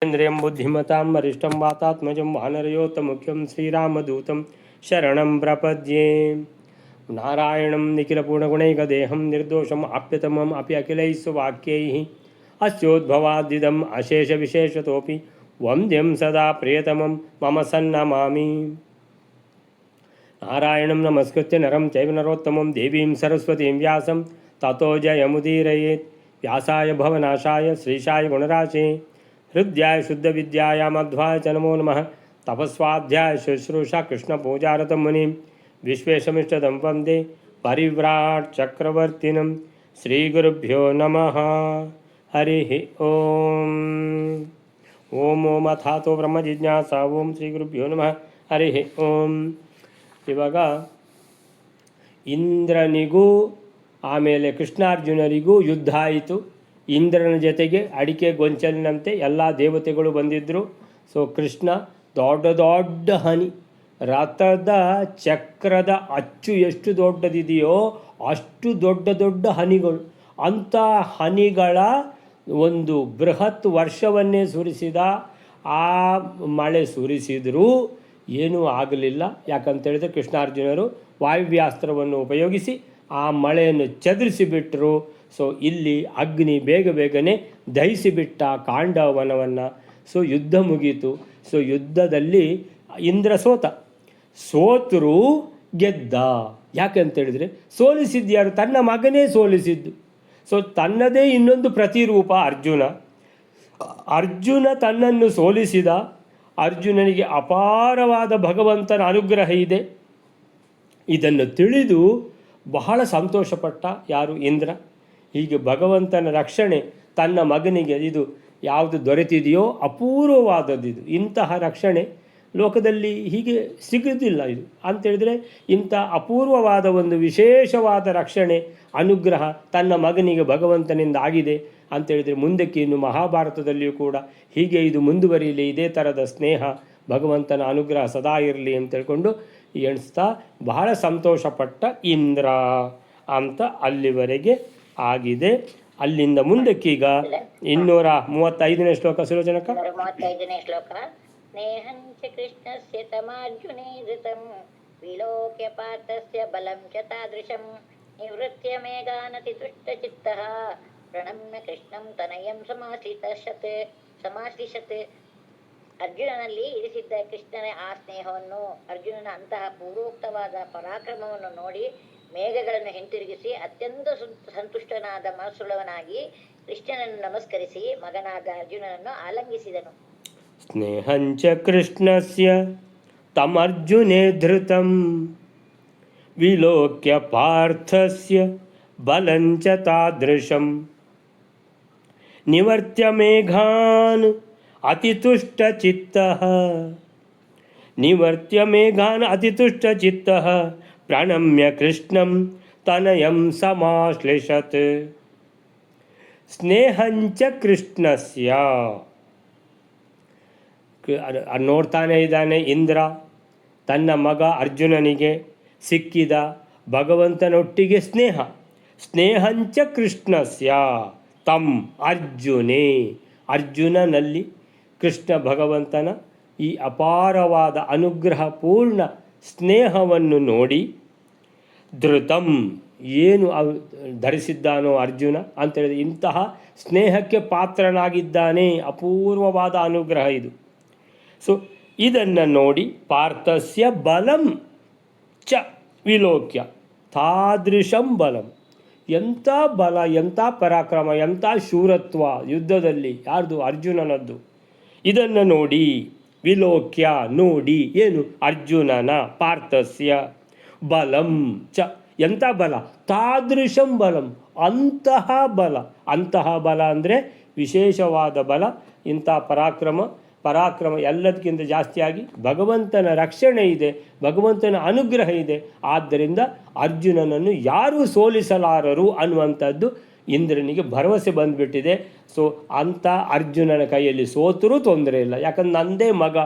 ಇಂದ್ರಿಯಂ ಬುದ್ಧಿಮತಾಂ ವರಿಷ್ಠಂ ವಾತಾತ್ಮಜಂ ವಾನರಯೋತ್ತಮುಖ್ಯಂ ಶ್ರೀರಾಮದೂತಂ ಶರಣಂ ಪ್ರಪದ್ಯೆ. ನಾರಾಯಣಂ ನಿಖಿಲಪೂರ್ಣಗುಣೈಕದೇಹಂ ನಿರ್ದೋಷಂ ಆಪ್ಯತಮಂ ಅಪಿ ಅಖಿಲೈಃ ಸುವಾಕ್ಯೈಃ ಅಸ್ಯೋದ್ಭವಾದಿದಂ ಅಶೇಷವಿಶೇಷತೋಪಿ ವಂದ್ಯಂ ಸದಾ ಪ್ರಿಯತಮಂ ಮಮ ಸನ್ನಮಾಮಿ. ನಾರಾಯಣಂ ನಮಸ್ಕೃತ್ಯ ನರಂ ಚೈವ ನರೋತ್ತಮಂ ದೇವೀಂ ಸರಸ್ವತೀಂ ವ್ಯಾಸಂ ತತೋ ಜಯಮುದೀರಯೇತ್. ವ್ಯಾಸಾಯ ಭವನಾಶಾಯ ಶ್ರೀಶಾಯ ಗುಣರಾಶೇ ಹೃದಯಾಯ ಶುದ್ಧವಿದ್ಯಾಯ ಮಧ್ವಾಯ ಚ ನಮೋ ನಮಃ. ತಪಸ್ವಾಧ್ಯಾಯ ಶುಶ್ರೂಷಾ ಕೃಷ್ಣಪೂಜಾರತಂ ಮುನಿಂ ವಿಶ್ವೇಶಮಿಷ್ಟದಂ ವಂದೇ ಪರಿವ್ರಾಟ್ ಚಕ್ರವರ್ತಿನಂ. ಶ್ರೀಗುರುಭ್ಯೋ ನಮಃ. ಹರಿ ಓಂ. ಓಂ ಓಂ ಅಥಾತೋ ಬ್ರಹ್ಮ ಜಿಜ್ಞಾಸ. ಓಂ ಶ್ರೀ ಗುರುಭ್ಯೋ ನಮಃ. ಹರಿ ಓಂ. ಇವಾಗ ಇಂದ್ರನಿಗೂ ಆಮೇಲೆ ಕೃಷ್ಣಾರ್ಜುನರಿಗೂ ಯುದ್ಧ ಆಯಿತು. ಇಂದ್ರನ ಜೊತೆಗೆ ಅಡಿಕೆ ಗೊಂಚಲಿನಂತೆ ಎಲ್ಲ ದೇವತೆಗಳು ಬಂದಿದ್ದರು. ಸೊ ಕೃಷ್ಣ ದೊಡ್ಡ ದೊಡ್ಡ ಹನಿ, ರಥದ ಚಕ್ರದ ಅಚ್ಚು ಎಷ್ಟು ದೊಡ್ಡದಿದೆಯೋ ಅಷ್ಟು ದೊಡ್ಡ ದೊಡ್ಡ ಹನಿಗಳು, ಅಂಥ ಹನಿಗಳ ಒಂದು ಬೃಹತ್ ವರ್ಷವನ್ನೇ ಸುರಿಸಿದ. ಆ ಮಳೆ ಸುರಿಸಿದರೂ ಏನೂ ಆಗಲಿಲ್ಲ. ಯಾಕಂತೇಳಿದರೆ ಕೃಷ್ಣಾರ್ಜುನರು ವಾಯುವ್ಯಾಸ್ತ್ರವನ್ನು ಉಪಯೋಗಿಸಿ ಆ ಮಳೆಯನ್ನು ಚದುರಿಸಿಬಿಟ್ರು. ಸೊ ಇಲ್ಲಿ ಅಗ್ನಿ ಬೇಗನೆ ದಹಿಸಿಬಿಟ್ಟ ಕಾಂಡವನವನ್ನು. ಸೊ ಯುದ್ಧ ಮುಗೀತು. ಸೊ ಯುದ್ಧದಲ್ಲಿ ಇಂದ್ರ ಸೋತರೂ ಗೆದ್ದ. ಯಾಕಂತೇಳಿದರೆ ಸೋಲಿಸಿದ್ಯಾರು? ತನ್ನ ಮಗನೇ ಸೋಲಿಸಿದ್ದು. ಸೊ ತನ್ನದೇ ಇನ್ನೊಂದು ಪ್ರತಿರೂಪ ಅರ್ಜುನ ತನ್ನನ್ನು ಸೋಲಿಸಿದ. ಅರ್ಜುನನಿಗೆ ಅಪಾರವಾದ ಭಗವಂತನ ಅನುಗ್ರಹ ಇದೆ. ಇದನ್ನು ತಿಳಿದು ಬಹಳ ಸಂತೋಷಪಟ್ಟ ಯಾರು? ಇಂದ್ರ. ಹೀಗೆ ಭಗವಂತನ ರಕ್ಷಣೆ ತನ್ನ ಮಗನಿಗೆ ಇದು ಯಾವುದು ದೊರೆತಿದೆಯೋ ಅಪೂರ್ವವಾದದ್ದಿದು. ಇಂತಹ ರಕ್ಷಣೆ ಲೋಕದಲ್ಲಿ ಹೀಗೆ ಸಿಗುವುದಿಲ್ಲ. ಇದು ಅಂತೇಳಿದರೆ ಇಂಥ ಅಪೂರ್ವವಾದ ಒಂದು ವಿಶೇಷವಾದ ರಕ್ಷಣೆ ಅನುಗ್ರಹ ತನ್ನ ಮಗನಿಗೆ ಭಗವಂತನಿಂದ ಆಗಿದೆ ಅಂತೇಳಿದರೆ ಮುಂದಕ್ಕೆ ಇನ್ನು ಮಹಾಭಾರತದಲ್ಲಿಯೂ ಕೂಡ ಹೀಗೆ ಇದು ಮುಂದುವರಿಯಲಿ. ಇದೇ ಥರದ ಸ್ನೇಹ ಭಗವಂತನ ಅನುಗ್ರಹ ಸದಾ ಇರಲಿ ಅಂತ ಹೇಳ್ಕೊಂಡು ಎಣಿಸ್ತಾ ಬಹಳ ಸಂತೋಷಪಟ್ಟ ಇಂದ್ರ ಅಂತ ಅಲ್ಲಿವರೆಗೆ ಆಗಿದೆ. ಅಲ್ಲಿಂದ ಮುಂದಕ್ಕೀಗ 235ನೇ ಶ್ಲೋಕ. ಸುಲೋಚನಕ 35ನೇ ಶ್ಲೋಕ. ಸ್ನೇಹಂಚ ಕೃಷ್ಣಸ್ಯ ತಮಾರ್ಜುನೇ ಧೃತಂ ವಿಲೋಕ್ಯ ಪಾರ್ಥಸ್ಯ ಬಲಂ ಚ ತಾದೃಶಂ ನಿವೃತ್ಯ ಮೇಘಾನತಿ ತುಷ್ಟಚಿತ್ತಃ ಪ್ರಣಮ್ಯ ಕೃಷ್ಣಂ ತನಯಂ ಸಮಾಶ್ಲಿಷತ್. ಅರ್ಜುನನಲ್ಲಿ ಇರಿಸಿದ್ದ ಕೃಷ್ಣನ ಆ ಸ್ನೇಹವನ್ನು, ಅರ್ಜುನನ ಅಂತಹ ಪೂರ್ವೋಕ್ತವಾದ ಪರಾಕ್ರಮವನ್ನು ನೋಡಿ ಮೇಘಗಳನ್ನು ಹಿಂತಿರುಗಿಸಿ ಅತ್ಯಂತ ಸಂತುಷ್ಟನಾದ ಮನಸ್ಸುಳ್ಳವನಾಗಿ ಕೃಷ್ಣನನ್ನು ನಮಸ್ಕರಿಸಿ ಮಗನಾದ ಅರ್ಜುನನನ್ನು ಆಲಂಗಿಸಿದನು. ಸ್ನೇಹಂಚ ಕೃಷ್ಣಸ್ಯ ತಮರ್ಜುನೇ ಧೃತಂ ವಿಲೋಕ್ಯ ಪಾರ್ಥಸ್ಯ ಬಲಂಚ ತಾದೃಶಂ ನಿವರ್ತ್ಯ ಮೇಘಾನ್ ಅತಿತುಷ್ಟಚಿತ್ತಃ ಪ್ರಣಮ್ಯ ಕೃಷ್ಣಂ ತನಯಂ ಸಮಾಶ್ಲಿಷತ್. ಸ್ನೇಹಂಚ ಕೃಷ್ಣಸ್ಯ. ನೋಡ್ತಾನೆ ಇದ್ದಾನೆ ಇಂದ್ರ ತನ್ನ ಮಗ ಅರ್ಜುನನಿಗೆ ಸಿಕ್ಕಿದ ಭಗವಂತನೊಟ್ಟಿಗೆ ಸ್ನೇಹಂಚ ಕೃಷ್ಣಸ್ಯ ತಂ ಅರ್ಜುನೇ. ಅರ್ಜುನನಲ್ಲಿ ಕೃಷ್ಣ ಭಗವಂತನ ಈ ಅಪಾರವಾದ ಅನುಗ್ರಹ ಪೂರ್ಣ ಸ್ನೇಹವನ್ನು ನೋಡಿ ಧೃತಂ ಏನು ಧರಿಸಿದ್ದಾನೋ ಅರ್ಜುನ ಅಂತೇಳಿದ್ರೆ ಇಂತಹ ಸ್ನೇಹಕ್ಕೆ ಪಾತ್ರನಾಗಿದ್ದಾನೆ. ಅಪೂರ್ವವಾದ ಅನುಗ್ರಹ ಇದು. ಸೊ ಇದನ್ನು ನೋಡಿ ಪಾರ್ಥಸ್ಯ ಬಲಂ ಚ ವಿಲೋಕ್ಯ ತಾದೃಶಂ ಬಲಂ. ಎಂಥ ಬಲ, ಎಂಥ ಪರಾಕ್ರಮ, ಎಂಥ ಶೂರತ್ವ ಯುದ್ಧದಲ್ಲಿ ಯಾರ್ದು? ಅರ್ಜುನನದ್ದು. ಇದನ್ನು ನೋಡಿ ವಿಲೋಕ್ಯ ನೋಡಿ ಏನು? ಅರ್ಜುನನ ಪಾರ್ಥಸ್ಯ ಬಲಂ ಚ. ಎಂಥ ಬಲ? ತಾದೃಶಂ ಬಲಂ. ಅಂತಹ ಬಲ ಅಂದರೆ ವಿಶೇಷವಾದ ಬಲ. ಇಂಥ ಪರಾಕ್ರಮ ಎಲ್ಲದಕ್ಕಿಂತ ಜಾಸ್ತಿಯಾಗಿ ಭಗವಂತನ ರಕ್ಷಣೆ ಇದೆ, ಭಗವಂತನ ಅನುಗ್ರಹ ಇದೆ. ಆದ್ದರಿಂದ ಅರ್ಜುನನನ್ನು ಯಾರೂ ಸೋಲಿಸಲಾರರು ಅನ್ನುವಂಥದ್ದು ಇಂದ್ರನಿಗೆ ಭರವಸೆ ಬಂದುಬಿಟ್ಟಿದೆ. ಸೊ ಅಂಥ ಅರ್ಜುನನ ಕೈಯಲ್ಲಿ ಸೋತರೂ ತೊಂದರೆ ಇಲ್ಲ. ಯಾಕಂದ್ರೆ ನನ್ನದೇ ಮಗ,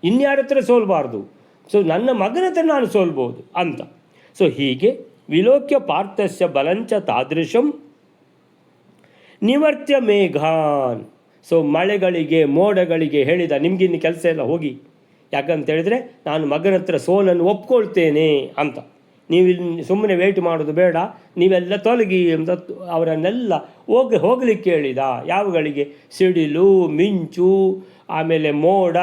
ಇನ್ಯಾರ ಹತ್ರ ಸೋಲ್ಬಾರ್ದು. ಸೊ ನನ್ನ ಮಗನ ಹತ್ರ ನಾನು ಸೋಲ್ಬೋದು ಅಂತ. ಸೊ ಹೀಗೆ ವಿಲೋಕ್ಯ ಪಾರ್ಥಸ್ಯ ಬಲಂಚ ತಾದೃಶಂ ನಿವರ್ತ್ಯ ಮೇಘಾನ್. ಸೊ ಮಳೆಗಳಿಗೆ ಮೋಡಗಳಿಗೆ ಹೇಳಿದ ನಿಮಗಿನ್ನು ಕೆಲಸ ಎಲ್ಲ ಹೋಗಿ, ಯಾಕಂತ ಹೇಳಿದರೆ ನಾನು ಮಗನ ಹತ್ರ ಸೋಲನ್ನು ಒಪ್ಕೊಳ್ತೇನೆ ಅಂತ, ನೀವು ಇಲ್ಲಿ ಸುಮ್ಮನೆ ವೆಯ್ಟ್ ಮಾಡೋದು ಬೇಡ, ನೀವೆಲ್ಲ ತೊಲಗಿ ಅಂತ ಅವರನ್ನೆಲ್ಲ ಹೋಗಲಿಕ್ಕೆ ಹೇಳಿದ. ಯಾವಗಳಿಗೆ? ಸಿಡಿಲು, ಮಿಂಚು, ಆಮೇಲೆ ಮೋಡ,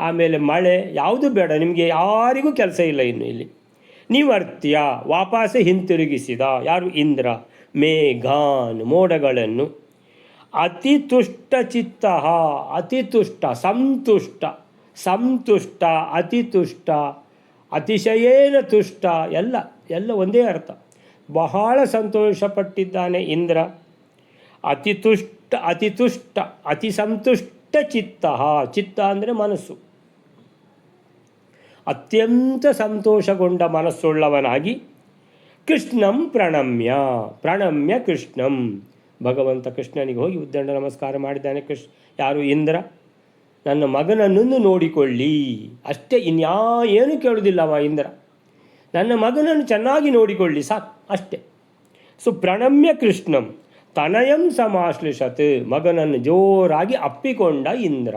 ಆಮೇಲೆ ಮಳೆ, ಯಾವುದು ಬೇಡ, ನಿಮಗೆ ಯಾರಿಗೂ ಕೆಲಸ ಇಲ್ಲ ಇನ್ನು ಇಲ್ಲಿ. ನಿವರ್ತ್ಯ ವಾಪಸ್ ಹಿಂತಿರುಗಿಸಿದ. ಯಾರು? ಇಂದ್ರ. ಮೇಘಾನ್ ಮೋಡಗಳನ್ನು. ಅತಿತುಷ್ಟ ಚಿತ್ತ, ಅತಿತುಷ್ಟ, ಸಂತುಷ್ಟ, ಸಂತುಷ್ಟ, ಅತಿತುಷ್ಟ, ಅತಿಶಯೇನ ತುಷ್ಟ, ಎಲ್ಲ ಒಂದೇ ಅರ್ಥ. ಬಹಳ ಸಂತೋಷಪಟ್ಟಿದ್ದಾನೆ ಇಂದ್ರ. ಅತಿತುಷ್ಟ, ಅತಿತುಷ್ಟ, ಅತಿ ಸಂತುಷ್ಟ ಚಿತ್ತ. ಚಿತ್ತ ಅಂದರೆ ಮನಸ್ಸು. ಅತ್ಯಂತ ಸಂತೋಷಗೊಂಡ ಮನಸ್ಸುಳ್ಳವನಾಗಿ ಕೃಷ್ಣಂ ಪ್ರಣಮ್ಯ, ಪ್ರಣಮ್ಯ ಕೃಷ್ಣಂ, ಭಗವಂತ ಕೃಷ್ಣನಿಗೆ ಹೋಗಿ ಉದ್ದಂಡ ನಮಸ್ಕಾರ ಮಾಡಿದ್ದಾನೆ. ಯಾರು? ಇಂದ್ರ. ನನ್ನ ಮಗನನ್ನು ನೋಡಿಕೊಳ್ಳಿ, ಅಷ್ಟೇ, ಏನು ಕೇಳುವುದಿಲ್ಲ ಅವ ಇಂದ್ರ. ನನ್ನ ಮಗನನ್ನು ಚೆನ್ನಾಗಿ ನೋಡಿಕೊಳ್ಳಿ ಸಾಕು, ಅಷ್ಟೇ. ಸೊ ಪ್ರಣಮ್ಯ ಕೃಷ್ಣಂ ತನಯಂ ಸಮಾಶ್ಲಿಷತ್, ಮಗನನ್ನು ಜೋರಾಗಿ ಅಪ್ಪಿಕೊಂಡ ಇಂದ್ರ.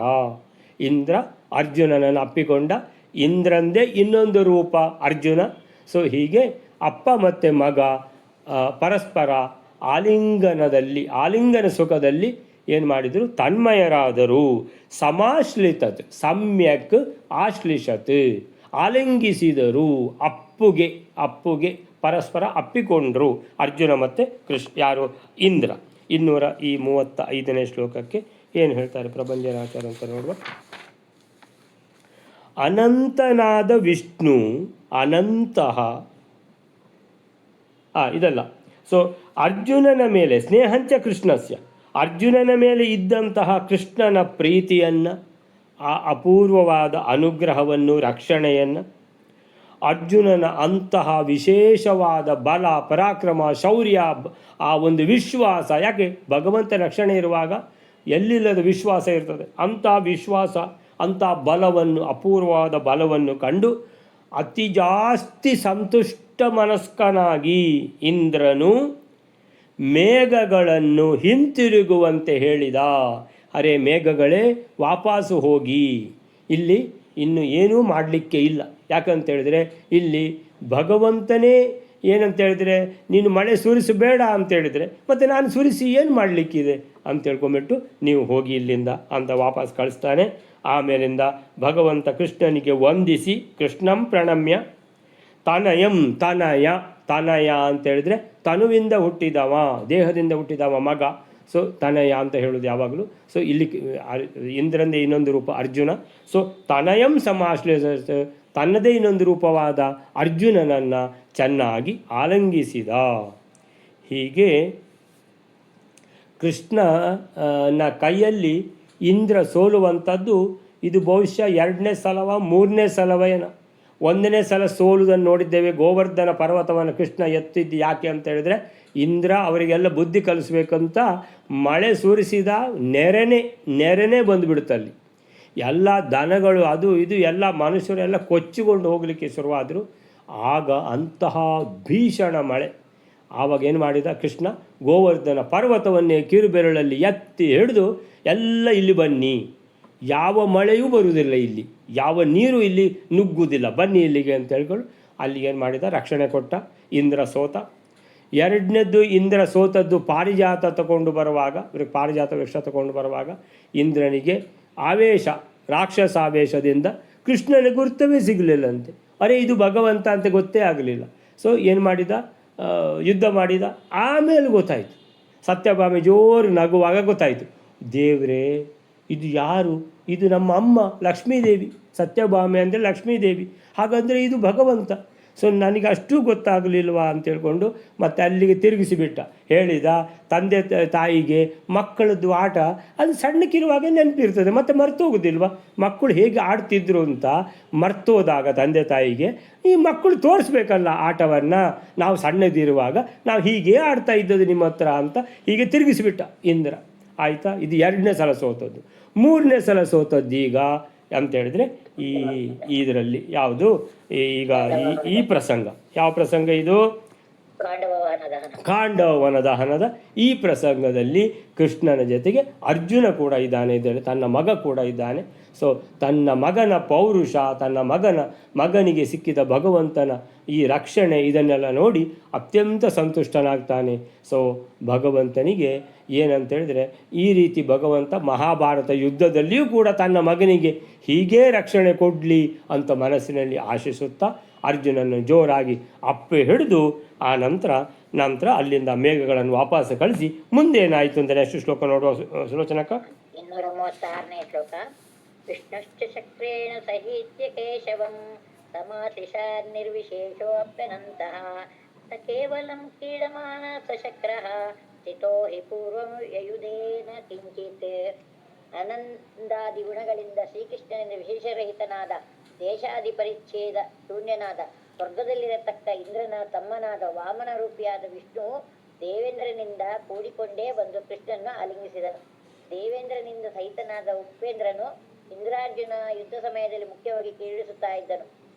ಇಂದ್ರ ಅರ್ಜುನನನ್ನು ಅಪ್ಪಿಕೊಂಡ. ಇಂದ್ರಂದೇ ಇನ್ನೊಂದು ರೂಪ ಅರ್ಜುನ. ಸೊ ಹೀಗೆ ಅಪ್ಪ ಮತ್ತು ಮಗ ಪರಸ್ಪರ ಆಲಿಂಗನ ಸುಖದಲ್ಲಿ ಏನು ಮಾಡಿದರು? ತನ್ಮಯರಾದರು. ಸಮಾಶ್ಲಿತತ್ ಸಮ್ಯಕ್ ಆಶ್ಲಿಷತ್, ಆಲಿಂಗಿಸಿದರು, ಅಪ್ಪುಗೆ ಪರಸ್ಪರ ಅಪ್ಪಿಕೊಂಡರು ಅರ್ಜುನ ಮತ್ತು ಯಾರು? ಇಂದ್ರ. 235ನೇ ಶ್ಲೋಕಕ್ಕೆ ಏನು ಹೇಳ್ತಾರೆ ಪ್ರಬಂಧನಾಚಾರ್ಯ ಅಂತ ನೋಡುವ. ಅನಂತನಾದ ವಿಷ್ಣು ಅನಂತಹ, ಇದಲ್ಲ. ಸೊ ಅರ್ಜುನನ ಮೇಲೆ ಸ್ನೇಹಂಚ ಕೃಷ್ಣಸ್ಯ, ಅರ್ಜುನನ ಮೇಲೆ ಇದ್ದಂತಹ ಕೃಷ್ಣನ ಪ್ರೀತಿಯನ್ನು, ಆ ಅಪೂರ್ವವಾದ ಅನುಗ್ರಹವನ್ನು, ರಕ್ಷಣೆಯನ್ನು, ಅರ್ಜುನನ ಅಂತಹ ವಿಶೇಷವಾದ ಬಲ, ಪರಾಕ್ರಮ, ಶೌರ್ಯ, ಆ ಒಂದು ವಿಶ್ವಾಸ. ಯಾಕೆ? ಭಗವಂತ ರಕ್ಷಣೆ ಇರುವಾಗ ಎಲ್ಲಿಲ್ಲದ ವಿಶ್ವಾಸ ಇರ್ತದೆ. ಅಂಥ ವಿಶ್ವಾಸ, ಅಂಥ ಬಲವನ್ನು, ಅಪೂರ್ವವಾದ ಬಲವನ್ನು ಕಂಡು ಅತಿ ಜಾಸ್ತಿ ಸಂತುಷ್ಟ ಮನಸ್ಕನಾಗಿ ಇಂದ್ರನು ಮೇಘಗಳನ್ನು ಹಿಂತಿರುಗುವಂತೆ ಹೇಳಿದ. ಅರೆ ಮೇಘಗಳೇ ವಾಪಸ್ಸು ಹೋಗಿ, ಇಲ್ಲಿ ಇನ್ನು ಏನೂ ಮಾಡಲಿಕ್ಕೆ ಇಲ್ಲ. ಯಾಕಂತ ಹೇಳಿದರೆ ಇಲ್ಲಿ ಭಗವಂತನೇ ಏನಂತ ಹೇಳಿದರೆ, ನೀನು ಮಳೆ ಸುರಿಸಬೇಡ ಅಂತೇಳಿದರೆ ಮತ್ತು ನಾನು ಸುರಿಸಿ ಏನು ಮಾಡಲಿಕ್ಕಿದೆ ಅಂತ ಹೇಳ್ಕೊಂಬಿಟ್ಟು ನೀವು ಹೋಗಿ ಇಲ್ಲಿಂದ ಅಂತ ವಾಪಸ್ ಕಳಿಸ್ತಾನೆ. ಆಮೇಲಿಂದ ಭಗವಂತ ಕೃಷ್ಣನಿಗೆ ವಂದಿಸಿ ಕೃಷ್ಣಂ ಪ್ರಣಮ್ಯ ತನಯಂ, ತನಯ ಅಂತೇಳಿದರೆ ತನುವಿಂದ ಹುಟ್ಟಿದವ, ದೇಹದಿಂದ ಹುಟ್ಟಿದವ ಮಗ. ಸೊ ತನಯ ಅಂತ ಹೇಳೋದು ಯಾವಾಗಲೂ. ಸೊ ಇಲ್ಲಿ ಇಂದ್ರಂದೇ ಇನ್ನೊಂದು ರೂಪ ಅರ್ಜುನ. ಸೊ ತನಯಂ ಸಮಾಶ್ಲೇಷ, ತನ್ನದೇ ಇನ್ನೊಂದು ರೂಪವಾದ ಅರ್ಜುನನನ್ನು ಚೆನ್ನಾಗಿ ಆಲಂಗಿಸಿದ. ಹೀಗೆ ಕೃಷ್ಣನ ಕೈಯಲ್ಲಿ ಇಂದ್ರ ಸೋಲುವಂಥದ್ದು ಇದು ಬಹುಶಃ 2ನೇ ಸಲವ 3ನೇ ಸಲವೇನ. 1ನೇ ಸಲ ಸೋಲುವುದನ್ನು ನೋಡಿದ್ದೇವೆ. ಗೋವರ್ಧನ ಪರ್ವತವನ್ನು ಕೃಷ್ಣ ಎತ್ತಿದ್ದು ಯಾಕೆ ಅಂತ ಹೇಳಿದರೆ, ಇಂದ್ರ ಅವರಿಗೆಲ್ಲ ಬುದ್ಧಿ ಕಲಿಸ್ಬೇಕಂತ ಮಳೆ ಸುರಿಸಿದ ನೆರೆನೇ ಬಂದುಬಿಡುತ್ತಲ್ಲಿ. ಎಲ್ಲ ದನಗಳು ಅದು ಇದು ಎಲ್ಲ ಮನುಷ್ಯರೆಲ್ಲ ಕೊಚ್ಚಿಕೊಂಡು ಹೋಗಲಿಕ್ಕೆ ಶುರುವಾದರು. ಆಗ ಅಂತಹ ಭೀಷಣ ಮಳೆ. ಆವಾಗ ಏನು ಮಾಡಿದ ಕೃಷ್ಣ? ಗೋವರ್ಧನ ಪರ್ವತವನ್ನೇ ಕಿರುಬೆರಳಲ್ಲಿ ಎತ್ತಿ ಹಿಡಿದು ಎಲ್ಲ ಇಲ್ಲಿ ಬನ್ನಿ, ಯಾವ ಮಳೆಯೂ ಬರುವುದಿಲ್ಲ, ಇಲ್ಲಿ ಯಾವ ನೀರು ಇಲ್ಲಿ ನುಗ್ಗುವುದಿಲ್ಲ, ಬನ್ನಿ ಇಲ್ಲಿಗೆ ಅಂತ ಹೇಳ್ಕೊಂಡು ಅಲ್ಲಿಗೆ ಏನು ಮಾಡಿದ? ರಕ್ಷಣೆ ಕೊಟ್ಟ. ಇಂದ್ರ ಸೋತ. 2ನೇದ್ದು ಇಂದ್ರ ಸೋತದ್ದು ಪಾರಿಜಾತ ತಗೊಂಡು ಬರುವಾಗ, ಇವ್ರಿಗೆ ಪಾರಿಜಾತ ವೃಕ್ಷ ತಗೊಂಡು ಬರುವಾಗ ಇಂದ್ರನಿಗೆ ಆವೇಶ, ರಾಕ್ಷಸ ಆವೇಶದಿಂದ ಕೃಷ್ಣನ ಗುರುತವೇ ಸಿಗಲಿಲ್ಲಂತೆ. ಅರೆ ಇದು ಭಗವಂತ ಅಂತ ಗೊತ್ತೇ ಆಗಲಿಲ್ಲ. ಸೊ ಏನು ಮಾಡಿದ? ಯುದ್ಧ ಮಾಡಿದ. ಆಮೇಲೆ ಗೊತ್ತಾಯಿತು, ಸತ್ಯಭಾಮೆ ಜೋರು ನಗುವಾಗ ಗೊತ್ತಾಯಿತು, ದೇವರೇ ಇದು ಯಾರು? ಇದು ನಮ್ಮ ಅಮ್ಮ ಲಕ್ಷ್ಮೀದೇವಿ. ಸತ್ಯಭಾಮೆ ಅಂದರೆ ಲಕ್ಷ್ಮೀದೇವಿ, ಹಾಗಾದರೆ ಇದು ಭಗವಂತ. ಸೊ ನನಗೆ ಅಷ್ಟು ಗೊತ್ತಾಗಲಿಲ್ವಾ ಅಂತ ಹೇಳ್ಕೊಂಡು ಮತ್ತೆ ಅಲ್ಲಿಗೆ ತಿರುಗಿಸಿಬಿಟ್ಟ. ಹೇಳಿದ, ತಂದೆ ತಾಯಿಗೆ ಮಕ್ಕಳದ್ದು ಆಟ ಅದು ಸಣ್ಣಕ್ಕಿರುವಾಗ ನೆನಪಿರ್ತದೆ, ಮತ್ತು ಮರ್ತು ಹೋಗೋದಿಲ್ವ? ಮಕ್ಕಳು ಹೇಗೆ ಆಡ್ತಿದ್ರು ಅಂತ ಮರ್ತೋದಾಗ ತಂದೆ ತಾಯಿಗೆ ಈ ಮಕ್ಕಳು ತೋರಿಸ್ಬೇಕಲ್ಲ ಆಟವನ್ನು. ನಾವು ಸಣ್ಣದಿರುವಾಗ ನಾವು ಹೀಗೆ ಆಡ್ತಾ ಇದ್ದದ್ದು ನಿಮ್ಮ ಹತ್ರ ಅಂತ ಹೀಗೆ ತಿರುಗಿಸಿಬಿಟ್ಟ ಇಂದ್ರ. ಆಯಿತಾ? ಇದು 2ನೇ ಸಲ ಸೋತದ್ದು. 3ನೇ ಸಲ ಸೋತದ್ದು ಈಗ ಅಂತೇಳಿದರೆ ಇದರಲ್ಲಿ ಯಾವುದು? ಈಗ ಈ ಪ್ರಸಂಗ ಯಾವ ಪ್ರಸಂಗ ಇದು? ಖಾಂಡವನ ದಹನದ ಈ ಪ್ರಸಂಗದಲ್ಲಿ ಕೃಷ್ಣನ ಜೊತೆಗೆ ಅರ್ಜುನ ಕೂಡ ಇದ್ದಾನೆ, ಇದರಲ್ಲಿ ತನ್ನ ಮಗ ಕೂಡ ಇದ್ದಾನೆ. ಸೊ ತನ್ನ ಮಗನ ಪೌರುಷ, ತನ್ನ ಮಗನಿಗೆ ಸಿಕ್ಕಿದ ಭಗವಂತನ ಈ ರಕ್ಷಣೆ, ಇದನ್ನೆಲ್ಲ ನೋಡಿ ಅತ್ಯಂತ ಸಂತುಷ್ಟನಾಗ್ತಾನೆ. ಸೊ ಭಗವಂತನಿಗೆ ಏನಂತೇಳಿದರೆ, ಈ ರೀತಿ ಭಗವಂತ ಮಹಾಭಾರತ ಯುದ್ಧದಲ್ಲಿಯೂ ಕೂಡ ತನ್ನ ಮಗನಿಗೆ ಹೀಗೇ ರಕ್ಷಣೆ ಕೊಡಲಿ ಅಂತ ಮನಸ್ಸಿನಲ್ಲಿ ಆಶಿಸುತ್ತಾ ಅರ್ಜುನನ್ನು ಜೋರಾಗಿ ಅಪ್ಪೆ ಹಿಡಿದು ಆ ನಂತರ ಅಲ್ಲಿಂದ ಮೇಘಗಳನ್ನು ವಾಪಸ್ ಕಳಿಸಿ ಮುಂದೇನಾಯಿತು ಅಂದರೆ ಎಷ್ಟು ಶ್ಲೋಕ ನೋಡುವ ಸುಲೋಚನಕ್ಕ. 236ನೇ ಶ್ಲೋಕ. ವಿಷ್ಣುಶ್ಚ ಶಕ್ರೇಣ ಸಹಿತ್ಯ ಕೇಶವಂ ಸಮಾತಿಶಾನ್ ನಿರ್ವಿಶೇಷೋಪ್ಯನಂತಃ ಸ ಕೇವಲಂ ಕ್ರೀಡಮಾನ ಸಶಕ್ರಃ ಸ್ಥಿತೋ ಹಿ ಪೂರ್ವಂ ಯಯುಧೇನ ಕಿಂಚಿತ್. ಆನಂದಾದಿ ಗುಣಗಳಿಂದ ಶ್ರೀಕೃಷ್ಣನಿಂದ ವಿಶೇಷರಹಿತನಾದ, ದೇಶಾದಿ ಪರಿಚ್ಛೇದ ಶೂನ್ಯನಾದ, ಸ್ವರ್ಗದಲ್ಲಿರತಕ್ಕ ಇಂದ್ರನ ತಮ್ಮನಾದ ವಾಮನ ರೂಪಿಯಾದ ವಿಷ್ಣು ದೇವೇಂದ್ರನಿಂದ ಕೂಡಿಕೊಂಡೇ ಬಂದು ಕೃಷ್ಣನನ್ನು ಆಲಿಂಗಿಸಿದನು. ದೇವೇಂದ್ರನಿಂದ ಸಹಿತನಾದ ಉಪೇಂದ್ರನು ಇಂದ್ರಾರ್ಜುನ ಯುದ್ಧ ಸಮಯದಲ್ಲಿ ಮುಖ್ಯವಾಗಿ ಕ್ರೀಡಿಸುತ್ತಾ ಇದ್ದನು.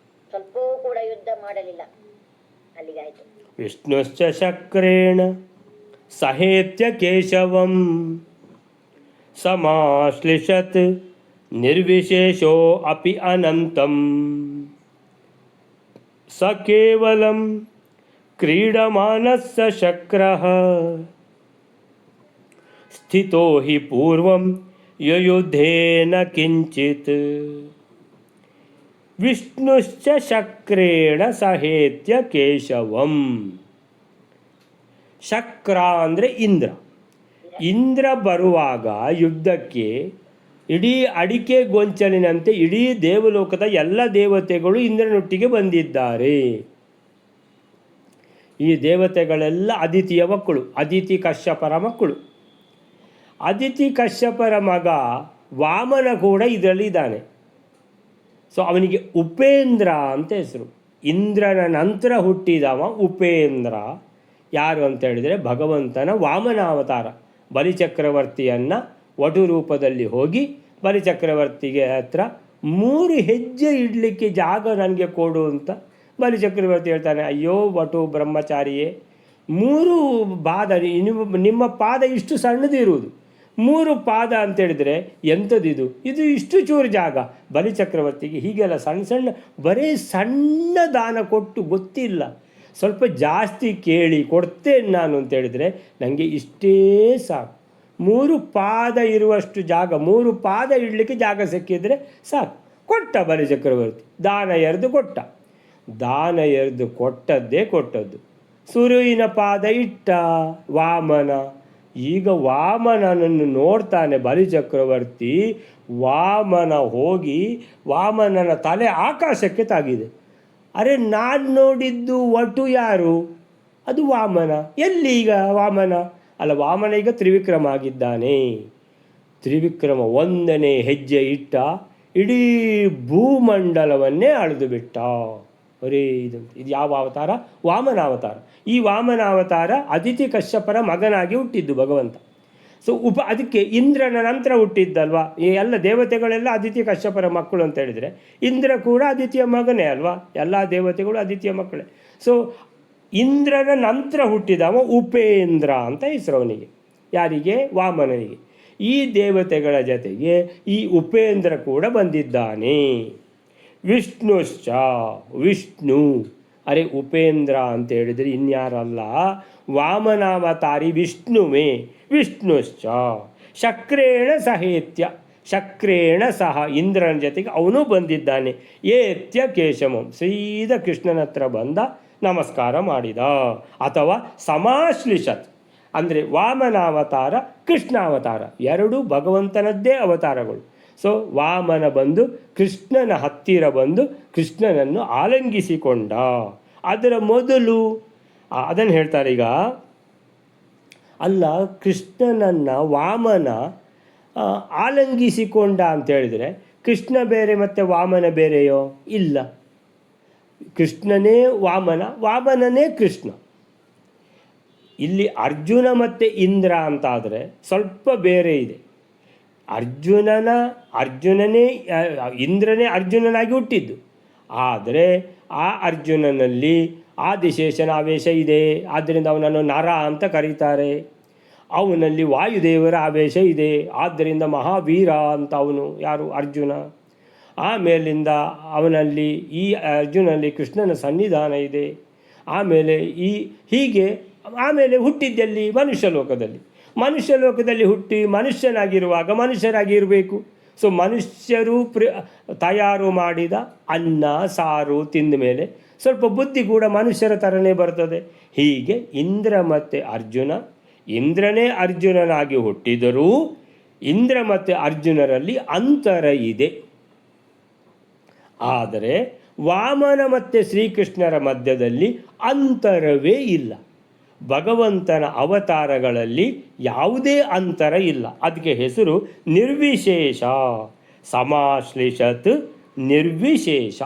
ಸ್ವಲ್ಪವೂ ಕೂಡ ಯುದ್ಧ ಮಾಡಲಿಲ್ಲ. ಅಲ್ಲಿಗಾಯಿತು. ವಿಷ್ಣುಶ್ಚ ಶಕ್ರೇಣ ಸಹೇತ್ಯ ಕೇಶವಂ ಸಮಾಶ್ಲಿಷತ್ ನಿರ್ವಿಶೇಷೋ ಅಪಿ ಅನಂತಂ ಸ ಕೇವಲಂ ಕ್ರೀಡಮಾನಸ್ಸ ಶಕ್ರಃ ಸ್ಥಿತೋ ಹಿ ಪೂರ್ವಂ ಯಯುಧೇನ ಕಿಂಚಿತ್. ವಿಷ್ಣುಶ್ಚ ಶಕ್ರೇಣ ಸಹೇತ್ಯ ಕೇಶವಂ. ಶಕ್ರ ಅಂದರೆ ಇಂದ್ರ ಬರುವಾಗ ಯುದ್ಧಕ್ಕೆ ಇಡೀ ಅಡಿಕೆ ಗೊಂಚಲಿನಂತೆ ಇಡೀ ದೇವಲೋಕದ ಎಲ್ಲ ದೇವತೆಗಳು ಇಂದ್ರನೊಟ್ಟಿಗೆ ಬಂದಿದ್ದಾರೆ. ಈ ದೇವತೆಗಳೆಲ್ಲ ಅದಿತಿಯ ಮಕ್ಕಳು, ಅದಿತಿ ಕಶ್ಯಪರ ಮಕ್ಕಳು. ಅದಿತಿ ಕಶ್ಯಪರ ಮಗ ವಾಮನ ಕೂಡ ಇದರಲ್ಲಿ ಇದ್ದಾನೆ. ಸೊ ಅವನಿಗೆ ಉಪೇಂದ್ರ ಅಂತ ಹೆಸರು. ಇಂದ್ರನ ನಂತರ ಹುಟ್ಟಿದವ ಉಪೇಂದ್ರ. ಯಾರು ಅಂತ ಹೇಳಿದರೆ ಭಗವಂತನ ವಾಮನಾವತಾರ. ಬಲಿಚಕ್ರವರ್ತಿಯನ್ನು ವಟು ರೂಪದಲ್ಲಿ ಹೋಗಿ ಬಲಿಚಕ್ರವರ್ತಿಗೆ ಹತ್ರ 3 ಹೆಜ್ಜೆ ಇಡಲಿಕ್ಕೆ ಜಾಗ ನನಗೆ ಕೊಡು ಅಂತ ಬಲಿಚಕ್ರವರ್ತಿ ಹೇಳ್ತಾನೆ. ಅಯ್ಯೋ ವಟು ಬ್ರಹ್ಮಚಾರಿಯೇ, 3 ಪಾದ, ನಿಮ್ಮ ಪಾದ ಇಷ್ಟು ಸಣ್ಣದಿರುವುದು, 3 ಪಾದ ಅಂತೇಳಿದರೆ ಎಂಥದ್ದಿದು, ಇದು ಇಷ್ಟು ಚೂರು ಜಾಗ. ಬಲಿಚಕ್ರವರ್ತಿಗೆ ಹೀಗೆಲ್ಲ ಸಣ್ಣ ಬರೀ ಸಣ್ಣ ದಾನ ಕೊಟ್ಟು ಗೊತ್ತಿಲ್ಲ, ಸ್ವಲ್ಪ ಜಾಸ್ತಿ ಕೇಳಿ ಕೊಡ್ತೇನೆ ನಾನು ಅಂತೇಳಿದರೆ ನನಗೆ ಇಷ್ಟೇ ಸಾಕು. 3 ಪಾದ ಇರುವಷ್ಟು ಜಾಗ, 3 ಪಾದ ಇಡಲಿಕ್ಕೆ ಜಾಗ ಸಿಕ್ಕಿದರೆ ಸಾಕು. ಕೊಟ್ಟ ಬಲಿಚಕ್ರವರ್ತಿ, ದಾನ ಎರೆದು ಕೊಟ್ಟ. ದಾನ ಎರೆದು ಕೊಟ್ಟದ್ದು. ಸುರುವಿನ ಪಾದ ಇಟ್ಟ ವಾಮನ. ಈಗ ವಾಮನನನ್ನು ನೋಡ್ತಾನೆ ಬಲಿಚಕ್ರವರ್ತಿ. ವಾಮನ ಹೋಗಿ ವಾಮನನ ತಲೆ ಆಕಾಶಕ್ಕೆ ತಾಗಿದೆ. ಅರೆ, ನಾನು ನೋಡಿದ್ದು ವಟು ಯಾರು? ಅದು ವಾಮನ. ಎಲ್ಲಿ ಈಗ ವಾಮನ? ಅಲ್ಲ, ವಾಮನ ಈಗ ತ್ರಿವಿಕ್ರಮ ಆಗಿದ್ದಾನೆ. ತ್ರಿವಿಕ್ರಮ 1ನೇ ಹೆಜ್ಜೆ ಇಟ್ಟ, ಇಡೀ ಭೂಮಂಡಲವನ್ನೇ ಅಳೆದು ಬಿಟ್ಟ. ಅರೇ, ಇದು ಯಾವ ಅವತಾರ? ವಾಮನಾವತಾರ. ಈ ವಾಮನಾವತಾರ ಅದಿತಿ ಕಶ್ಯಪರ ಮಗನಾಗಿ ಹುಟ್ಟಿದ್ದು ಭಗವಂತ. ಸೊ ಅದಕ್ಕೆ ಇಂದ್ರನ ನಂತರ ಹುಟ್ಟಿದ್ದಲ್ವಾ. ಈ ಎಲ್ಲ ದೇವತೆಗಳೆಲ್ಲ ಅದಿತಿ ಕಶ್ಯಪರ ಮಕ್ಕಳು ಅಂತ ಹೇಳಿದರೆ ಇಂದ್ರ ಕೂಡ ಅದಿತಿಯ ಮಗನೇ ಅಲ್ವಾ. ಎಲ್ಲ ದೇವತೆಗಳು ಅದಿತಿಯ ಮಕ್ಕಳೇ. ಸೊ ಇಂದ್ರನ ನಂತರ ಹುಟ್ಟಿದವ ಉಪೇಂದ್ರ ಅಂತ ಹೆಸರು ಅವನಿಗೆ. ಯಾರಿಗೆ? ವಾಮನನಿಗೆ. ಈ ದೇವತೆಗಳ ಜೊತೆಗೆ ಈ ಉಪೇಂದ್ರ ಕೂಡ ಬಂದಿದ್ದಾನೆ. ವಿಷ್ಣುಶ್ಚ, ವಿಷ್ಣು. ಅರೆ, ಉಪೇಂದ್ರ ಅಂತ ಹೇಳಿದರೆ ಇನ್ಯಾರಲ್ಲ, ವಾಮನಾವತಾರಿ ವಿಷ್ಣುವೇ. ವಿಷ್ಣುಶ್ಚ ಶಕ್ರೇಣ ಸಹೇತ್ಯ, ಶಕ್ರೇಣ ಸಹ ಇಂದ್ರನ ಜೊತೆಗೆ ಅವನು ಬಂದಿದ್ದಾನೆ. ಏತ್ಯ ಕೇಶವಂ, ಸೀದಾ ಕೃಷ್ಣನ ಹತ್ರ ಬಂದ ನಮಸ್ಕಾರ ಮಾಡಿದ. ಅಥವಾ ಸಮಾಶ್ಲಿಷತ್ ಅಂದರೆ ವಾಮನಾವತಾರ ಕೃಷ್ಣಾವತಾರ, 2 ಭಗವಂತನದ್ದೇ ಅವತಾರಗಳು. ಸೊ ವಾಮನ ಬಂದು ಕೃಷ್ಣನ ಹತ್ತಿರ ಬಂದು ಕೃಷ್ಣನನ್ನು ಆಲಂಗಿಸಿಕೊಂಡ. ಅದರ ಮೊದಲು ಅದನ್ನು ಹೇಳ್ತಾರೆ ಈಗ. ಅಲ್ಲ, ಕೃಷ್ಣನನ್ನು ವಾಮನ ಆಲಂಗಿಸಿಕೊಂಡ ಅಂತ ಹೇಳಿದರೆ ಕೃಷ್ಣ ಬೇರೆ ಮತ್ತು ವಾಮನ ಬೇರೆಯೋ? ಇಲ್ಲ, ಕೃಷ್ಣನೇ ವಾಮನ, ವಾಮನನೇ ಕೃಷ್ಣ. ಇಲ್ಲಿ ಅರ್ಜುನ ಮತ್ತು ಇಂದ್ರ ಅಂತಾದರೆ ಸ್ವಲ್ಪ ಬೇರೆ ಇದೆ. ಅರ್ಜುನನೇ ಇಂದ್ರನೇ ಅರ್ಜುನನಾಗಿ ಹುಟ್ಟಿದ್ದು. ಆದರೆ ಆ ಅರ್ಜುನನಲ್ಲಿ ಆದಿಶೇಷನ ಆವೇಶ ಇದೆ, ಆದ್ದರಿಂದ ಅವನನ್ನು ನರ ಅಂತ ಕರೀತಾರೆ. ಅವನಲ್ಲಿ ವಾಯುದೇವರ ಆವೇಶ ಇದೆ, ಆದ್ದರಿಂದ ಮಹಾವೀರ ಅಂತ ಅವನು ಯಾರು ಅರ್ಜುನ. ಆಮೇಲಿಂದ ಅವನಲ್ಲಿ ಈ ಅರ್ಜುನಲ್ಲಿ ಕೃಷ್ಣನ ಸನ್ನಿಧಾನ ಇದೆ. ಆಮೇಲೆ ಹೀಗೆ ಆಮೇಲೆ ಹುಟ್ಟಿದ್ದಲ್ಲಿ ಮನುಷ್ಯ ಲೋಕದಲ್ಲಿ ಹುಟ್ಟಿ ಮನುಷ್ಯನಾಗಿರುವಾಗ ಮನುಷ್ಯರಾಗಿ ಇರಬೇಕು. ಸೊ ಮನುಷ್ಯರು ತಯಾರು ಮಾಡಿದ ಅನ್ನ ಸಾರು ತಿಂದ ಮೇಲೆ ಸ್ವಲ್ಪ ಬುದ್ಧಿ ಕೂಡ ಮನುಷ್ಯರ ಥರನೇ ಬರ್ತದೆ. ಹೀಗೆ ಇಂದ್ರ ಮತ್ತು ಅರ್ಜುನ, ಇಂದ್ರನೇ ಅರ್ಜುನನಾಗಿ ಹುಟ್ಟಿದರೂ ಇಂದ್ರ ಮತ್ತು ಅರ್ಜುನರಲ್ಲಿ ಅಂತರ ಇದೆ. ಆದರೆ ವಾಮನ ಮತ್ತು ಶ್ರೀಕೃಷ್ಣರ ಮಧ್ಯದಲ್ಲಿ ಅಂತರವೇ ಇಲ್ಲ. ಭಗವಂತನ ಅವತಾರಗಳಲ್ಲಿ ಯಾವುದೇ ಅಂತರ ಇಲ್ಲ. ಅದಕ್ಕೆ ಹೆಸರು ನಿರ್ವಿಶೇಷ. ಸಮಾಶ್ಲಿಷತ್ ನಿರ್ವಿಶೇಷ.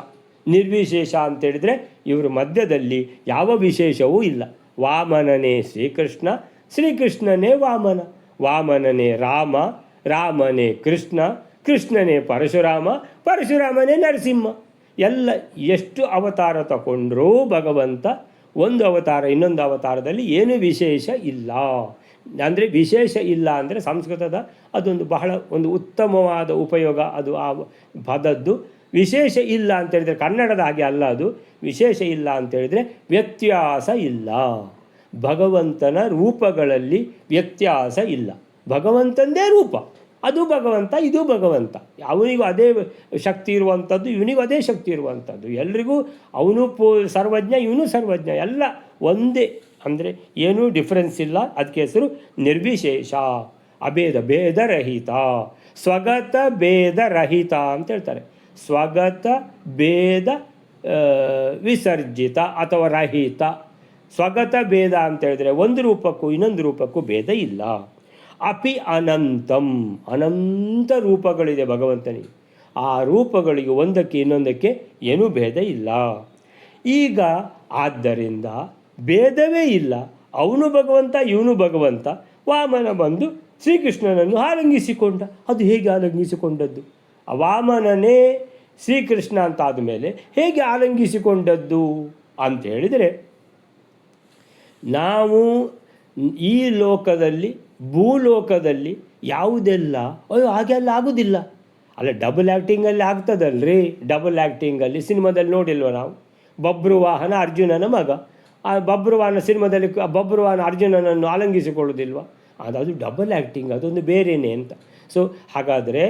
ನಿರ್ವಿಶೇಷ ಅಂತೇಳಿದರೆ ಇವರ ಮಧ್ಯದಲ್ಲಿ ಯಾವ ವಿಶೇಷವೂ ಇಲ್ಲ. ವಾಮನನೇ ಶ್ರೀಕೃಷ್ಣ, ಶ್ರೀಕೃಷ್ಣನೇ ವಾಮನ, ವಾಮನನೇ ರಾಮ, ರಾಮನೇ ಕೃಷ್ಣ, ಕೃಷ್ಣನೇ ಪರಶುರಾಮ, ಪರಶುರಾಮನೇ ನರಸಿಂಹ. ಎಲ್ಲ ಎಷ್ಟು ಅವತಾರ ತಗೊಂಡ್ರೂ ಭಗವಂತ ಒಂದು ಅವತಾರ ಇನ್ನೊಂದು ಅವತಾರದಲ್ಲಿ ಏನು ವಿಶೇಷ ಇಲ್ಲ. ಅಂದರೆ ವಿಶೇಷ ಇಲ್ಲ ಅಂದರೆ ಸಂಸ್ಕೃತದ ಅದೊಂದು ಬಹಳ ಒಂದು ಉತ್ತಮವಾದ ಉಪಯೋಗ ಅದು ಆ ಪದದ್ದು. ವಿಶೇಷ ಇಲ್ಲ ಅಂತೇಳಿದರೆ ಕನ್ನಡದ ಹಾಗೆ ಅಲ್ಲ, ಅದು ವಿಶೇಷ ಇಲ್ಲ ಅಂತೇಳಿದರೆ ವ್ಯತ್ಯಾಸ ಇಲ್ಲ. ಭಗವಂತನ ರೂಪಗಳಲ್ಲಿ ವ್ಯತ್ಯಾಸ ಇಲ್ಲ. ಭಗವಂತಂದೇ ರೂಪ, ಅದು ಭಗವಂತ, ಇದು ಭಗವಂತ. ಅವನಿಗೂ ಅದೇ ಶಕ್ತಿ ಇರುವಂಥದ್ದು, ಇವನಿಗೂ ಅದೇ ಶಕ್ತಿ ಇರುವಂಥದ್ದು. ಎಲ್ರಿಗೂ ಅವನು ಸರ್ವಜ್ಞ, ಇವನು ಸರ್ವಜ್ಞ, ಎಲ್ಲ ಒಂದೇ. ಅಂದರೆ ಏನೂ ಡಿಫ್ರೆನ್ಸ್ ಇಲ್ಲ. ಅದಕ್ಕೆ ಹೆಸರು ನಿರ್ವಿಶೇಷ, ಅಭೇದ, ಭೇದರಹಿತ, ಸ್ವಗತ ಭೇದರಹಿತ ಅಂತ ಹೇಳ್ತಾರೆ. ಸ್ವಗತ ಭೇದ ವಿಸರ್ಜಿತ ಅಥವಾ ರಹಿತ. ಸ್ವಗತ ಭೇದ ಅಂತ ಹೇಳಿದ್ರೆ ಒಂದು ರೂಪಕ್ಕೂ ಇನ್ನೊಂದು ರೂಪಕ್ಕೂ ಭೇದ ಇಲ್ಲ. ಅಪಿ ಅನಂತಂ, ಅನಂತ ರೂಪಗಳಿದೆ ಭಗವಂತನಿಗೆ. ಆ ರೂಪಗಳಿಗೆ ಒಂದಕ್ಕೆ ಇನ್ನೊಂದಕ್ಕೆ ಏನೂ ಭೇದ ಇಲ್ಲ. ಈಗ ಆದ್ದರಿಂದ ಭೇದವೇ ಇಲ್ಲ. ಅವನು ಭಗವಂತ, ಇವನು ಭಗವಂತ. ವಾಮನ ಬಂದು ಶ್ರೀಕೃಷ್ಣನನ್ನು ಆಲಂಗಿಸಿಕೊಂಡ. ಅದು ಹೇಗೆ ಆಲಂಗಿಸಿಕೊಂಡದ್ದು? ವಾಮನನೇ ಶ್ರೀಕೃಷ್ಣ ಅಂತ ಆದಮೇಲೆ ಹೇಗೆ ಆಲಂಗಿಸಿಕೊಂಡದ್ದು ಅಂತೇಳಿದರೆ, ನಾವು ಈ ಲೋಕದಲ್ಲಿ ಭೂಲೋಕದಲ್ಲಿ ಯಾವುದೆಲ್ಲ ಹಾಗೆಲ್ಲ ಆಗೋದಿಲ್ಲ. ಅಲ್ಲ, ಡಬಲ್ ಆ್ಯಕ್ಟಿಂಗಲ್ಲಿ ಆಗ್ತದಲ್ರಿ. ಡಬಲ್ ಆ್ಯಕ್ಟಿಂಗಲ್ಲಿ ಸಿನಿಮಾದಲ್ಲಿ ನೋಡಿಲ್ವ ನಾವು? ಬಬ್ರುವಾಹನ ಅರ್ಜುನನ ಮಗ. ಆ ಬಬ್ರುವಾಹನ ಸಿನಿಮಾದಲ್ಲಿ ಬಬ್ರುವಾಹನ ಅರ್ಜುನನನ್ನು ಆಲಂಗಿಸಿಕೊಳ್ಳೋದಿಲ್ವ? ಅದು ಡಬಲ್ ಆ್ಯಕ್ಟಿಂಗ್, ಅದೊಂದು ಬೇರೆಯೇ ಅಂತ. ಸೊ ಹಾಗಾದರೆ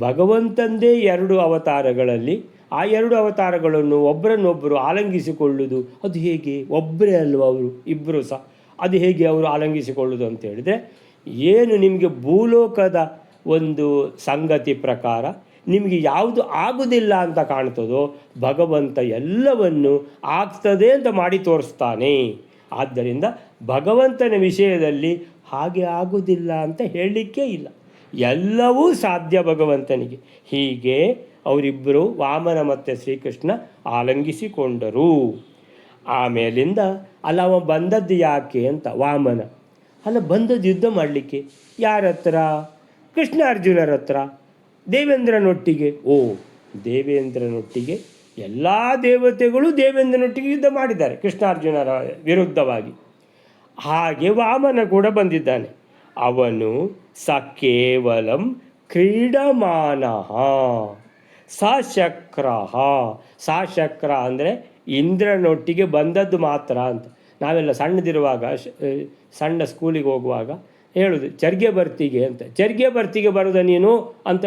ಭಗವಂತಂದೇ ಎರಡು ಅವತಾರಗಳಲ್ಲಿ ಆ ಎರಡು ಅವತಾರಗಳನ್ನು ಒಬ್ಬರನ್ನೊಬ್ಬರು ಆಲಂಗಿಸಿಕೊಳ್ಳುವುದು ಅದು ಹೇಗೆ? ಒಬ್ಬರೇ ಅಲ್ವ ಅವರು, ಇಬ್ಬರು ಸಹ. ಅದು ಹೇಗೆ ಅವರು ಆಲಂಗಿಸಿಕೊಳ್ಳುವುದು ಅಂತ ಹೇಳಿದರೆ, ಏನು ನಿಮಗೆ ಭೂಲೋಕದ ಒಂದು ಸಂಗತಿ ಪ್ರಕಾರ ನಿಮಗೆ ಯಾವುದು ಆಗುವುದಿಲ್ಲ ಅಂತ ಕಾಣ್ತದೋ ಭಗವಂತ ಎಲ್ಲವನ್ನು ಆಗ್ತದೆ ಅಂತ ಮಾಡಿ ತೋರಿಸ್ತಾನೆ. ಆದ್ದರಿಂದ ಭಗವಂತನ ವಿಷಯದಲ್ಲಿ ಹಾಗೆ ಆಗುವುದಿಲ್ಲ ಅಂತ ಹೇಳಲಿಕ್ಕೆ ಇಲ್ಲ, ಎಲ್ಲವೂ ಸಾಧ್ಯ ಭಗವಂತನಿಗೆ. ಹೀಗೆ ಅವರಿಬ್ಬರು ವಾಮನ ಮತ್ತು ಶ್ರೀಕೃಷ್ಣ ಆಲಂಗಿಸಿಕೊಂಡರು. ಆಮೇಲಿಂದ ಅಲ್ಲ, ಅವ ಬಂದದ್ದು ಯಾಕೆ ಅಂತ ವಾಮನ ಅಲ್ಲ, ಬಂದದ್ದು ಯುದ್ಧ ಮಾಡಲಿಕ್ಕೆ. ಯಾರ ಹತ್ರ? ಕೃಷ್ಣ ಅರ್ಜುನರ ಹತ್ರ, ದೇವೇಂದ್ರನೊಟ್ಟಿಗೆ. ಓ, ದೇವೇಂದ್ರನೊಟ್ಟಿಗೆ ಎಲ್ಲ ದೇವತೆಗಳು ದೇವೇಂದ್ರನೊಟ್ಟಿಗೆ ಯುದ್ಧ ಮಾಡಿದ್ದಾರೆ ಕೃಷ್ಣಾರ್ಜುನರ ವಿರುದ್ಧವಾಗಿ. ಹಾಗೆ ವಾಮನ ಕೂಡ ಬಂದಿದ್ದಾನೆ. ಅವನು ಕೇವಲಂ ಕ್ರೀಡಮಾನಃ ಸಶಕ್ರ. ಸಶಕ್ರ ಅಂದರೆ ಇಂದ್ರನೊಟ್ಟಿಗೆ ಬಂದದ್ದು ಮಾತ್ರ ಅಂತ. ನಾವೆಲ್ಲ ಸಣ್ಣದಿರುವಾಗ ಸಣ್ಣ ಸ್ಕೂಲಿಗೆ ಹೋಗುವಾಗ ಹೇಳೋದು, ಚರ್ಗೆ ಬರ್ತಿಗೆ ಅಂತ. ಚರ್ಗೆ ಬರ್ತಿಗೆ ಬರೋದ ನೀನು ಅಂತ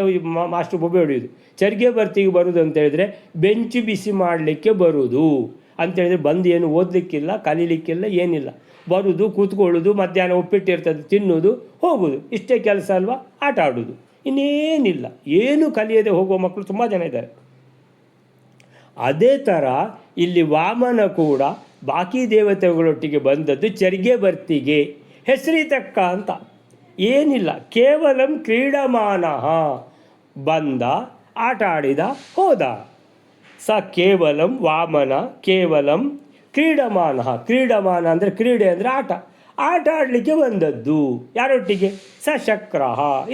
ಮಾಸ್ಟರ್ ಬೊಬ್ಬೆ ಹೊಡೆಯೋದು. ಚರ್ಗೆ ಬರ್ತಿಗೆ ಬರೋದು ಅಂತ ಹೇಳಿದ್ರೆ ಬೆಂಚು ಬಿಸಿ ಮಾಡಲಿಕ್ಕೆ ಬರುವುದು ಅಂತೇಳಿದರೆ, ಬಂದು ಏನು ಓದಲಿಕ್ಕಿಲ್ಲ, ಕಲೀಲಿಕ್ಕಿಲ್ಲ, ಏನಿಲ್ಲ. ಬರುವುದು, ಕೂತ್ಕೊಳ್ಳೋದು, ಮಧ್ಯಾಹ್ನ ಉಪ್ಪಿಟ್ಟಿರ್ತದೆ ತಿನ್ನೋದು, ಹೋಗೋದು, ಇಷ್ಟೇ ಕೆಲಸ ಅಲ್ವಾ? ಆಟ ಆಡೋದು, ಇನ್ನೇನಿಲ್ಲ. ಏನು ಕಲಿಯದೆ ಹೋಗುವ ಮಕ್ಕಳು ತುಂಬ ಜನ ಇದ್ದಾರೆ. ಅದೇ ಥರ ಇಲ್ಲಿ ವಾಮನ ಕೂಡ ಬಾಕಿ ದೇವತೆಗಳೊಟ್ಟಿಗೆ ಬಂದದ್ದು ಚರ್ಗೆ ಬರ್ತಿಗೆ, ಹೆಸರಿತಕ್ಕ ಅಂತ ಏನಿಲ್ಲ. ಕೇವಲಂ ಕ್ರೀಡಮಾನಃ, ಬಂದ, ಆಟ ಆಡಿದ, ಹೋದ. ಕೇವಲಂ ವಾಮನ ಕೇವಲಂ ಕ್ರೀಡಮಾನಃ. ಕ್ರೀಡಮಾನ ಅಂದರೆ ಕ್ರೀಡೆ ಅಂದರೆ ಆಟ. ಆಟ ಆಡಲಿಕ್ಕೆ ಬಂದದ್ದು ಯಾರೊಟ್ಟಿಗೆ? ಸಶಕ್ರ,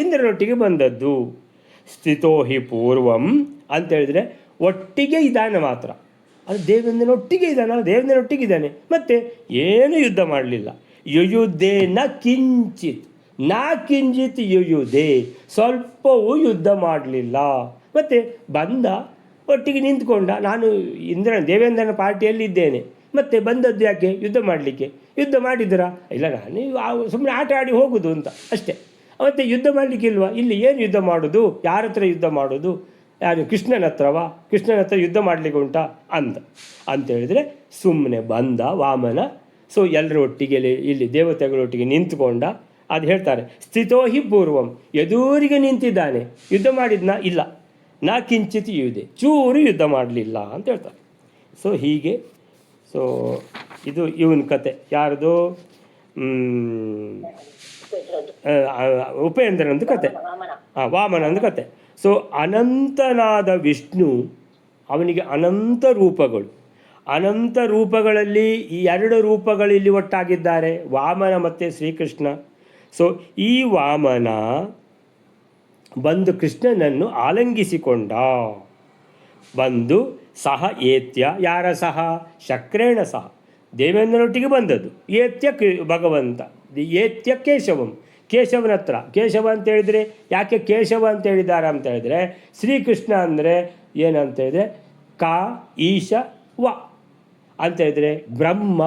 ಇಂದ್ರನೊಟ್ಟಿಗೆ ಬಂದದ್ದು. ಸ್ಥಿತೋ ಹಿ ಪೂರ್ವಂ ಅಂತೇಳಿದರೆ ಒಟ್ಟಿಗೆ ಇದ್ದಾನೆ ಮಾತ್ರ. ಅದು ದೇವೇಂದ್ರನೊಟ್ಟಿಗೆ ಇದ್ದಾನಲ್ಲ, ದೇವೇಂದ್ರನೊಟ್ಟಿಗಿದ್ದಾನೆ, ಮತ್ತೆ ಏನು ಯುದ್ಧ ಮಾಡಲಿಲ್ಲ. ಯುಯುದ್ಧೇ ನ ಕಿಂಚಿತ್, ನಾ ಕಿಂಚಿತ್ ಯುಯುಧೆ, ಸ್ವಲ್ಪವೂ ಯುದ್ಧ ಮಾಡಲಿಲ್ಲ. ಮತ್ತು ಬಂದ ಒಟ್ಟಿಗೆ ನಿಂತ್ಕೊಂಡ. ನಾನು ದೇವೇಂದ್ರನ ಪಾರ್ಟಿಯಲ್ಲಿದ್ದೇನೆ, ಮತ್ತೆ ಬಂದದ್ದು ಯಾಕೆ? ಯುದ್ಧ ಮಾಡಲಿಕ್ಕೆ. ಯುದ್ಧ ಮಾಡಿದ್ರಾ? ಇಲ್ಲ, ನಾನು ಸುಮ್ಮನೆ ಆಟ ಆಡಿ ಹೋಗೋದು ಅಂತ ಅಷ್ಟೇ. ಮತ್ತು ಯುದ್ಧ ಮಾಡಲಿಕ್ಕಿಲ್ವಾ? ಇಲ್ಲಿ ಏನು ಯುದ್ಧ ಮಾಡೋದು? ಯಾರ ಹತ್ರ ಯುದ್ಧ ಮಾಡೋದು? ಯಾರು? ಕೃಷ್ಣನ ಹತ್ರವಾ? ಕೃಷ್ಣನ ಹತ್ರ ಯುದ್ಧ ಮಾಡಲಿಕ್ಕೆ ಉಂಟಾ ಅಂತ ಹೇಳಿದರೆ ಸುಮ್ಮನೆ ಬಂದ ವಾಮನ. ಸೊ ಎಲ್ಲರ ಒಟ್ಟಿಗೆ ಇಲ್ಲಿ ದೇವತೆಗಳೊಟ್ಟಿಗೆ ನಿಂತ್ಕೊಂಡ. ಅದು ಹೇಳ್ತಾರೆ, ಸ್ಥಿತೋ ಹಿ ಪೂರ್ವಂ, ಎದುರಿಗೆ ನಿಂತಿದ್ದಾನೆ. ಯುದ್ಧ ಮಾಡಿದ್ನಾ? ಇಲ್ಲ. ನಾ ಕಿಂಚಿತ್ ಯುದ್ಧೆ, ಚೂರು ಯುದ್ಧ ಮಾಡಲಿಲ್ಲ ಅಂತ ಹೇಳ್ತಾರೆ. ಸೊ ಹೀಗೆ, ಸೊ ಇದು ಇವನ ಕತೆ. ಯಾರ್ದು? ಉಪೇಂದ್ರನಂದು ಕತೆ, ವಾಮನಂದು ಕತೆ. ಸೊ ಅನಂತನಾದ ವಿಷ್ಣು, ಅವನಿಗೆ ಅನಂತ ರೂಪಗಳು. ಅನಂತ ರೂಪಗಳಲ್ಲಿ ಈ 2 ರೂಪಗಳು ಇಲ್ಲಿ ಒಟ್ಟಾಗಿದ್ದಾರೆ, ವಾಮನ ಮತ್ತು ಶ್ರೀಕೃಷ್ಣ. ಸೊ ಈ ವಾಮನ ಬಂದು ಕೃಷ್ಣನನ್ನು ಆಲಂಗಿಸಿಕೊಂಡ. ಬಂದು ಸಹ ಏತ್ಯ, ಯಾರ ಸಹ? ಶಕ್ರೇಣ ಸಹ, ದೇವೇಂದ್ರನೊಟ್ಟಿಗೆ ಬಂದದ್ದು. ಏತ್ಯ ಭಗವಂತ, ಏತ್ಯ ಕೇಶವಂ, ಕೇಶವನ ಹತ್ರ. ಕೇಶವ ಅಂತ ಹೇಳಿದರೆ ಯಾಕೆ ಕೇಶವ ಅಂತ ಹೇಳಿದ್ದಾರೆ ಅಂತ ಹೇಳಿದರೆ, ಶ್ರೀಕೃಷ್ಣ ಅಂದರೆ ಏನಂತ ಹೇಳಿದರೆ ಕ ಈಶ ವ ಅಂತ ಹೇಳಿದರೆ ಬ್ರಹ್ಮ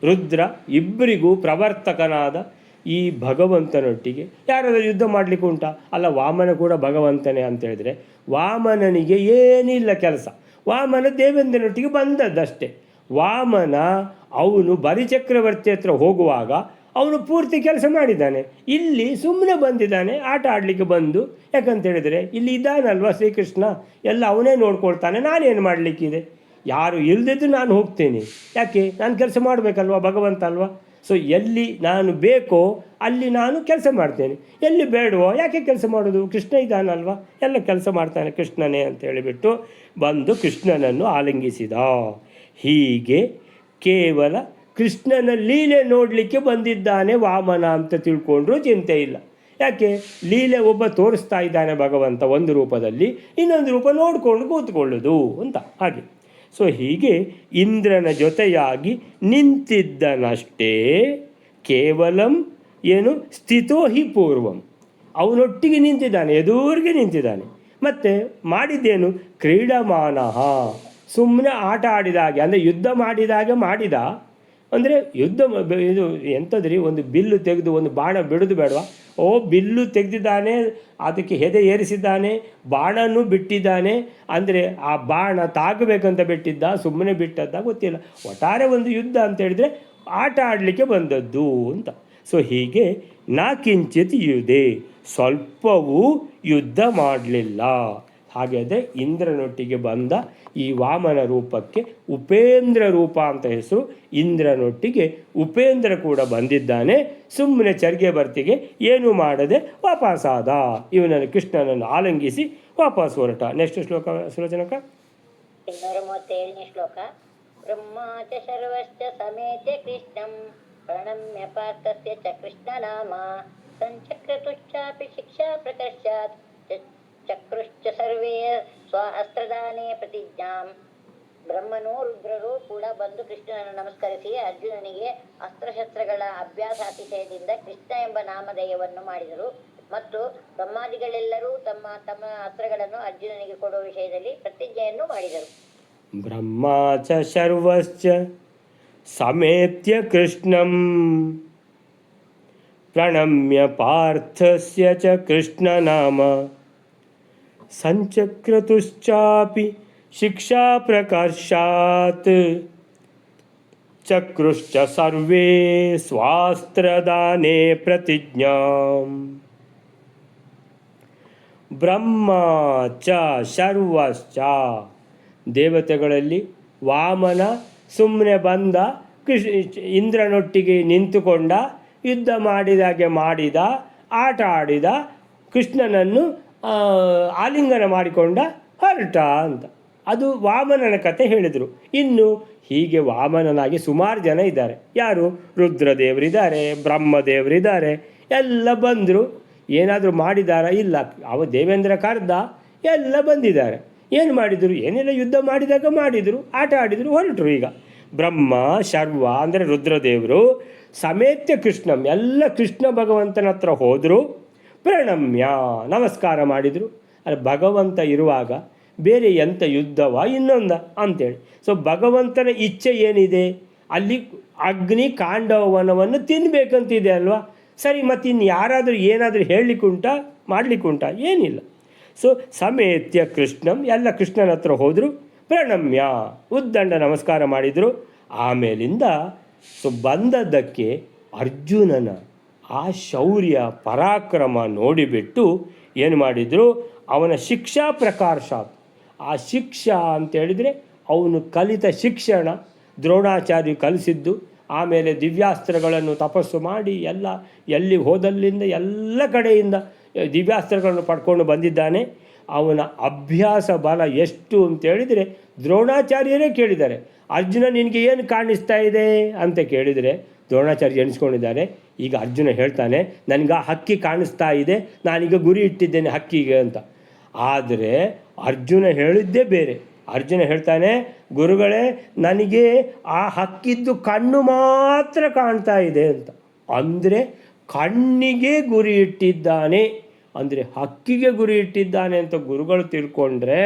ರುದ್ರ ಇಬ್ಬರಿಗೂ ಪ್ರವರ್ತಕನಾದ ಈ ಭಗವಂತನೊಟ್ಟಿಗೆ ಯಾರಾದರೂ ಯುದ್ಧ ಮಾಡಲಿಕ್ಕೆ ಉಂಟಾ? ಅಲ್ಲ, ವಾಮನ ಕೂಡ ಭಗವಂತನೇ ಅಂತ ಹೇಳಿದರೆ ವಾಮನನಿಗೆ ಏನಿಲ್ಲ ಕೆಲಸ. ವಾಮನ ದೇವೇಂದ್ರನೊಟ್ಟಿಗೆ ಬಂದದ್ದಷ್ಟೇ. ವಾಮನ ಅವನು ಬಲಿಚಕ್ರವರ್ತಿ ಹತ್ರ ಹೋಗುವಾಗ ಅವನು ಪೂರ್ತಿ ಕೆಲಸ ಮಾಡಿದ್ದಾನೆ. ಇಲ್ಲಿ ಸುಮ್ಮನೆ ಬಂದಿದ್ದಾನೆ ಆಟ ಆಡಲಿಕ್ಕೆ ಬಂದು. ಯಾಕಂತ ಹೇಳಿದರೆ ಇಲ್ಲಿ ಇದ್ದಾನಲ್ವ ಶ್ರೀಕೃಷ್ಣ, ಎಲ್ಲ ಅವನೇ ನೋಡ್ಕೊಳ್ತಾನೆ, ನಾನೇನು ಮಾಡಲಿಕ್ಕಿದೆ? ಯಾರು ಇಲ್ಲದಿದ್ದು ನಾನು ಹೋಗ್ತೇನೆ. ಯಾಕೆ? ನಾನು ಕೆಲಸ ಮಾಡಬೇಕಲ್ವ, ಭಗವಂತ ಅಲ್ವಾ. ಸೊ ಎಲ್ಲಿ ನಾನು ಬೇಕೋ ಅಲ್ಲಿ ನಾನು ಕೆಲಸ ಮಾಡ್ತೇನೆ, ಎಲ್ಲಿ ಬೇಡವೋ ಯಾಕೆ ಕೆಲಸ ಮಾಡೋದು? ಕೃಷ್ಣ ಇದ್ದಾನಲ್ವ, ಎಲ್ಲ ಕೆಲಸ ಮಾಡ್ತಾನೆ ಕೃಷ್ಣನೇ ಅಂತ ಹೇಳಿಬಿಟ್ಟು ಬಂದು ಕೃಷ್ಣನನ್ನು ಆಲಿಂಗಿಸಿದ. ಹೀಗೆ ಕೇವಲ ಕೃಷ್ಣನ ಲೀಲೆ ನೋಡಲಿಕ್ಕೆ ಬಂದಿದ್ದಾನೆ ವಾಮನ ಅಂತ ತಿಳ್ಕೊಂಡ್ರೂ ಚಿಂತೆ ಇಲ್ಲ. ಯಾಕೆ? ಲೀಲೆ ಒಬ್ಬ ತೋರಿಸ್ತಾ ಇದ್ದಾನೆ ಭಗವಂತ ಒಂದು ರೂಪದಲ್ಲಿ, ಇನ್ನೊಂದು ರೂಪ ನೋಡಿಕೊಂಡು ಕೂತ್ಕೊಳ್ಳೋದು ಅಂತ ಹಾಗೆ. ಸೊ ಹೀಗೆ ಇಂದ್ರನ ಜೊತೆಯಾಗಿ ನಿಂತಿದ್ದನಷ್ಟೇ. ಕೇವಲಂ ಏನು? ಸ್ಥಿತೋ ಹಿ ಪೂರ್ವಂ, ಅವನೊಟ್ಟಿಗೆ ನಿಂತಿದ್ದಾನೆ, ಎದುರಿಗೆ ನಿಂತಿದ್ದಾನೆ. ಮತ್ತು ಮಾಡಿದ್ದೇನು? ಕ್ರೀಡಮಾನಃ, ಸುಮ್ಮನೆ ಆಟ ಆಡಿದಾಗೆ, ಅಂದರೆ ಯುದ್ಧ ಮಾಡಿದಾಗೆ ಮಾಡಿದ. ಅಂದರೆ ಯುದ್ಧ ಇದು ಎಂಥದ್ರಿ, ಒಂದು ಬಿಲ್ಲು ತೆಗೆದು ಒಂದು ಬಾಣ ಬಿಡೋದು ಬೇಡವಾ? ಬಿಲ್ಲು ತೆಗೆದಿದ್ದಾನೆ, ಅದಕ್ಕೆ ಹೆದೆ ಏರಿಸಿದ್ದಾನೆ, ಬಾಣನೂ ಬಿಟ್ಟಿದ್ದಾನೆ. ಅಂದರೆ ಆ ಬಾಣ ತಾಗಬೇಕಂತ ಬಿಟ್ಟಿದ್ದ, ಸುಮ್ಮನೆ ಬಿಟ್ಟದ್ದ ಗೊತ್ತಿಲ್ಲ. ಒಟ್ಟಾರೆ ಒಂದು ಯುದ್ಧ ಅಂತ ಹೇಳಿದರೆ ಆಟ ಆಡಲಿಕ್ಕೆ ಬಂದದ್ದು ಅಂತ. ಸೊ ಹೀಗೆ ನಾ ಕಿಂಚಿತ್ ಯುಧೆ, ಸ್ವಲ್ಪವೂ ಯುದ್ಧ ಮಾಡಲಿಲ್ಲ. ಹಾಗಾದರೆ ಇಂದ್ರನೊಟ್ಟಿಗೆ ಬಂದ ಈ ವಾಮನ ರೂಪಕ್ಕೆ ಉಪೇಂದ್ರ ರೂಪ ಅಂತ ಹೆಸರು. ಇಂದ್ರನೊಟ್ಟಿಗೆ ಉಪೇಂದ್ರ ಕೂಡ ಬಂದಿದ್ದಾನೆ. ಸುಮ್ಮನೆ ಚರ್ಗೆ ಬರ್ತಿಗೆ ಏನೂ ಮಾಡದೆ ವಾಪಸ್ಸಾದ. ಇವನನ್ನು ಕೃಷ್ಣನನ್ನು ಆಲಂಗಿಸಿ ವಾಪಸ್ ಹೊರಟ. ನೆಕ್ಸ್ಟ್ ಶ್ಲೋಕ ಸುಲೋಚನಕ. 237ನೇ ಶ್ಲೋಕ. ಬ್ರಹ್ಮಾಚ ಶರ್ವಶ್ಚ ಸಮೇತ್ಯ ಕೃಷ್ಣಂ ಪ್ರಣಮ್ಯ ಪಾರ್ಥಸ್ಯ ಚ ಕೃಷ್ಣ ನಾಮ ಸಂಚಕ್ರತುಶ್ಚಾಪಿ ಶಿಕ್ಷಾ ಪ್ರಕರ್ಷಾತ್ ಚಕ್ರುಶ್ಚ ಸರ್ವೇ ಸ್ವಅಸ್ತ್ರದಾನೇ ಪ್ರತಿಜ್ಞಾಂ. ಬ್ರಹ್ಮನೂ ರುದ್ರರು ಕೂಡ ಬಂದು ಕೃಷ್ಣನನ್ನು ನಮಸ್ಕರಿಸಿ ಅರ್ಜುನನಿಗೆ ಅಸ್ತ್ರಶಸ್ತ್ರಗಳ ಅಭ್ಯಾಸಾತಿಶಯದಿಂದ ಕೃಷ್ಣ ಎಂಬ ನಾಮಧೇಯವನ್ನು ಮಾಡಿದರು. ಮತ್ತು ಬ್ರಹ್ಮಾದಿಗಳೆಲ್ಲರೂ ತಮ್ಮ ತಮ್ಮ ಅಸ್ತ್ರಗಳನ್ನು ಅರ್ಜುನನಿಗೆ ಕೊಡುವ ವಿಷಯದಲ್ಲಿ ಪ್ರತಿಜ್ಞೆಯನ್ನು ಮಾಡಿದರು. ಬ್ರಹ್ಮಾಚ ಶರ್ವಶ್ಚ ಸಮೇತ್ಯ ಕೃಷ್ಣಂ ಪ್ರಣಮ್ಯ ಪಾರ್ಥಸ್ಯ ಚ ಕೃಷ್ಣ ನಾಮ ಸಂಚಕ್ರತುಶ್ಚಾಪಿ ಶಿಕ್ಷಾ ಪ್ರಕರ್ಷಾತ್ ಚಕ್ರುಶ್ಚ ಸರ್ವೇ ಸ್ವಾಸ್ತ್ರದಾನೇ ಪ್ರತಿಜ್ಞಾಂ. ಬ್ರಹ್ಮ ಚ ಶರ್ವಶ್ಚ, ದೇವತೆಗಳಲ್ಲಿ ವಾಮನ ಸುಮ್ಮನೆ ಬಂದ, ಇಂದ್ರನೊಟ್ಟಿಗೆ ನಿಂತುಕೊಂಡ, ಯುದ್ಧ ಮಾಡಿದಾಗೆ ಮಾಡಿದ, ಆಟ ಆಡಿದ, ಕೃಷ್ಣನನ್ನು ಆಲಿಂಗನ ಮಾಡಿಕೊಂಡ, ಹೊರಟ ಅಂತ. ಅದು ವಾಮನನ ಕತೆ ಹೇಳಿದರು. ಇನ್ನು ಹೀಗೆ ವಾಮನನಾಗಿ ಸುಮಾರು ಜನ ಇದ್ದಾರೆ. ಯಾರು? ರುದ್ರದೇವರಿದ್ದಾರೆ, ಬ್ರಹ್ಮದೇವರಿದ್ದಾರೆ, ಎಲ್ಲ ಬಂದರು. ಏನಾದರೂ ಮಾಡಿದಾರ? ಇಲ್ಲ. ದೇವೇಂದ್ರ ಕರ್ದ, ಎಲ್ಲ ಬಂದಿದ್ದಾರೆ. ಏನು ಮಾಡಿದರು? ಏನೆಲ್ಲ ಯುದ್ಧ ಮಾಡಿದಾಗ ಮಾಡಿದರು, ಆಟ ಆಡಿದರು, ಹೊರಟರು. ಈಗ ಬ್ರಹ್ಮ ಶರ್ವ ಅಂದರೆ ರುದ್ರದೇವರು ಸಮೇತ್ಯ ಕೃಷ್ಣಂ ಎಲ್ಲ ಕೃಷ್ಣ ಭಗವಂತನ ಹತ್ರ ಹೋದರು. ಪ್ರಣಮ್ಯ ನಮಸ್ಕಾರ ಮಾಡಿದರು. ಅಲ್ಲಿ ಭಗವಂತ ಇರುವಾಗ ಬೇರೆ ಎಂಥ ಯುದ್ಧವ ಇನ್ನೊಂದ ಅಂತೇಳಿ. ಸೊ ಭಗವಂತನ ಇಚ್ಛೆ ಏನಿದೆ? ಅಲ್ಲಿ ಅಗ್ನಿ ಕಾಂಡವನವನ್ನು ತಿನ್ನಬೇಕಂತಿದೆ ಅಲ್ವಾ? ಸರಿ, ಮತ್ತು ಇನ್ನು ಯಾರಾದರೂ ಏನಾದರೂ ಹೇಳಲಿಕ್ಕುಂಟ ಮಾಡಲಿಕ್ಕುಂಟ? ಏನಿಲ್ಲ. ಸೊ ಸಮೇತ್ಯ ಕೃಷ್ಣಂ ಎಲ್ಲ ಕೃಷ್ಣನ ಹತ್ರ ಹೋದರು. ಪ್ರಣಮ್ಯ ಉದ್ದಂಡ ನಮಸ್ಕಾರ ಮಾಡಿದರು. ಆಮೇಲಿಂದ ಸೊ ಬಂದದ್ದಕ್ಕೆ ಅರ್ಜುನನ ಆ ಶೌರ್ಯ ಪರಾಕ್ರಮ ನೋಡಿಬಿಟ್ಟು ಏನು ಮಾಡಿದರು? ಅವನ ಶಿಕ್ಷಾ ಪ್ರಕಾಶಾತ್, ಆ ಶಿಕ್ಷಾ ಅಂತೇಳಿದರೆ ಅವನು ಕಲಿತ ಶಿಕ್ಷಣ, ದ್ರೋಣಾಚಾರ್ಯ ಕಲಿಸಿದ್ದು, ಆಮೇಲೆ ದಿವ್ಯಾಸ್ತ್ರಗಳನ್ನು ತಪಸ್ಸು ಮಾಡಿ ಎಲ್ಲ ಎಲ್ಲಿ ಹೋದಲ್ಲಿಂದ ಎಲ್ಲ ಕಡೆಯಿಂದ ದಿವ್ಯಾಸ್ತ್ರಗಳನ್ನು ಪಡ್ಕೊಂಡು ಬಂದಿದ್ದಾನೆ. ಅವನ ಅಭ್ಯಾಸ ಬಲ ಎಷ್ಟು ಅಂತೇಳಿದರೆ ದ್ರೋಣಾಚಾರ್ಯರೇ ಕೇಳಿದ್ದಾರೆ, ಅರ್ಜುನ ನಿನಗೆ ಏನು ಕಾಣಿಸ್ತಾ ಇದೆ ಅಂತ ಕೇಳಿದರೆ ದ್ರೋಣಾಚಾರ್ಯ ಎಣಿಸ್ಕೊಂಡಿದ್ದಾರೆ. ಈಗ ಅರ್ಜುನ ಹೇಳ್ತಾನೆ, ನನಗೆ ಆ ಹಕ್ಕಿ ಕಾಣಿಸ್ತಾ ಇದೆ, ನಾನೀಗ ಗುರಿ ಇಟ್ಟಿದ್ದೇನೆ ಹಕ್ಕಿಗೆ ಅಂತ. ಆದರೆ ಅರ್ಜುನ ಹೇಳಿದ್ದೇ ಬೇರೆ. ಅರ್ಜುನ ಹೇಳ್ತಾನೆ, ಗುರುಗಳೇ ನನಗೆ ಆ ಹಕ್ಕಿದ್ದು ಕಣ್ಣು ಮಾತ್ರ ಕಾಣ್ತಾ ಇದೆ ಅಂತ. ಅಂದರೆ ಕಣ್ಣಿಗೆ ಗುರಿ ಇಟ್ಟಿದ್ದಾನೆ, ಅಂದರೆ ಹಕ್ಕಿಗೆ ಗುರಿ ಇಟ್ಟಿದ್ದಾನೆ ಅಂತ ಗುರುಗಳು ತಿಳ್ಕೊಂಡ್ರೆ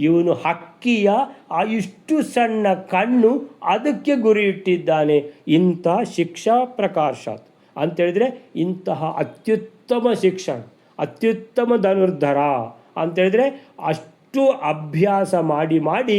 ಇವನು ಹಕ್ಕಿಯ ಆ ಇಷ್ಟು ಸಣ್ಣ ಕಣ್ಣು ಅದಕ್ಕೆ ಗುರಿ ಇಟ್ಟಿದ್ದಾನೆ. ಇಂಥ ಶಿಕ್ಷಾ ಪ್ರಕಾಶಾತ್ ಅಂತೇಳಿದರೆ ಇಂತಹ ಅತ್ಯುತ್ತಮ ಶಿಕ್ಷಣ, ಅತ್ಯುತ್ತಮ ಧನುರ್ಧರ ಅಂತೇಳಿದರೆ ಅಷ್ಟು ಅಭ್ಯಾಸ ಮಾಡಿ ಮಾಡಿ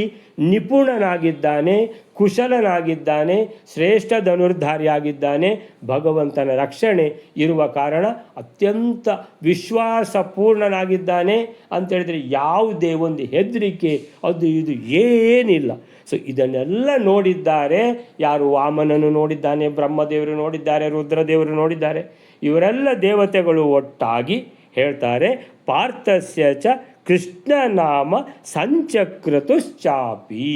ನಿಪುಣನಾಗಿದ್ದಾನೆ, ಕುಶಲನಾಗಿದ್ದಾನೆ, ಶ್ರೇಷ್ಠ ಧನುರ್ಧಾರಿಯಾಗಿದ್ದಾನೆ. ಭಗವಂತನ ರಕ್ಷಣೆ ಇರುವ ಕಾರಣ ಅತ್ಯಂತ ವಿಶ್ವಾಸಪೂರ್ಣನಾಗಿದ್ದಾನೆ ಅಂತೇಳಿದರೆ ಯಾವುದೇ ಒಂದು ಹೆದರಿಕೆ ಅದು ಇದು ಏನಿಲ್ಲ. ಸೊ ಇದನ್ನೆಲ್ಲ ನೋಡಿದ್ದಾರೆ ಯಾರು? ವಾಮನನು ನೋಡಿದ್ದಾನೆ, ಬ್ರಹ್ಮದೇವರು ನೋಡಿದ್ದಾರೆ, ರುದ್ರದೇವರು ನೋಡಿದ್ದಾರೆ. ಇವರೆಲ್ಲ ದೇವತೆಗಳು ಒಟ್ಟಾಗಿ ಹೇಳ್ತಾರೆ, ಪಾರ್ಥಸ್ಯ ಚ ಕೃಷ್ಣ ನಾಮ ಸಂಚಕ್ರತುಶ್ಚಾಪಿ.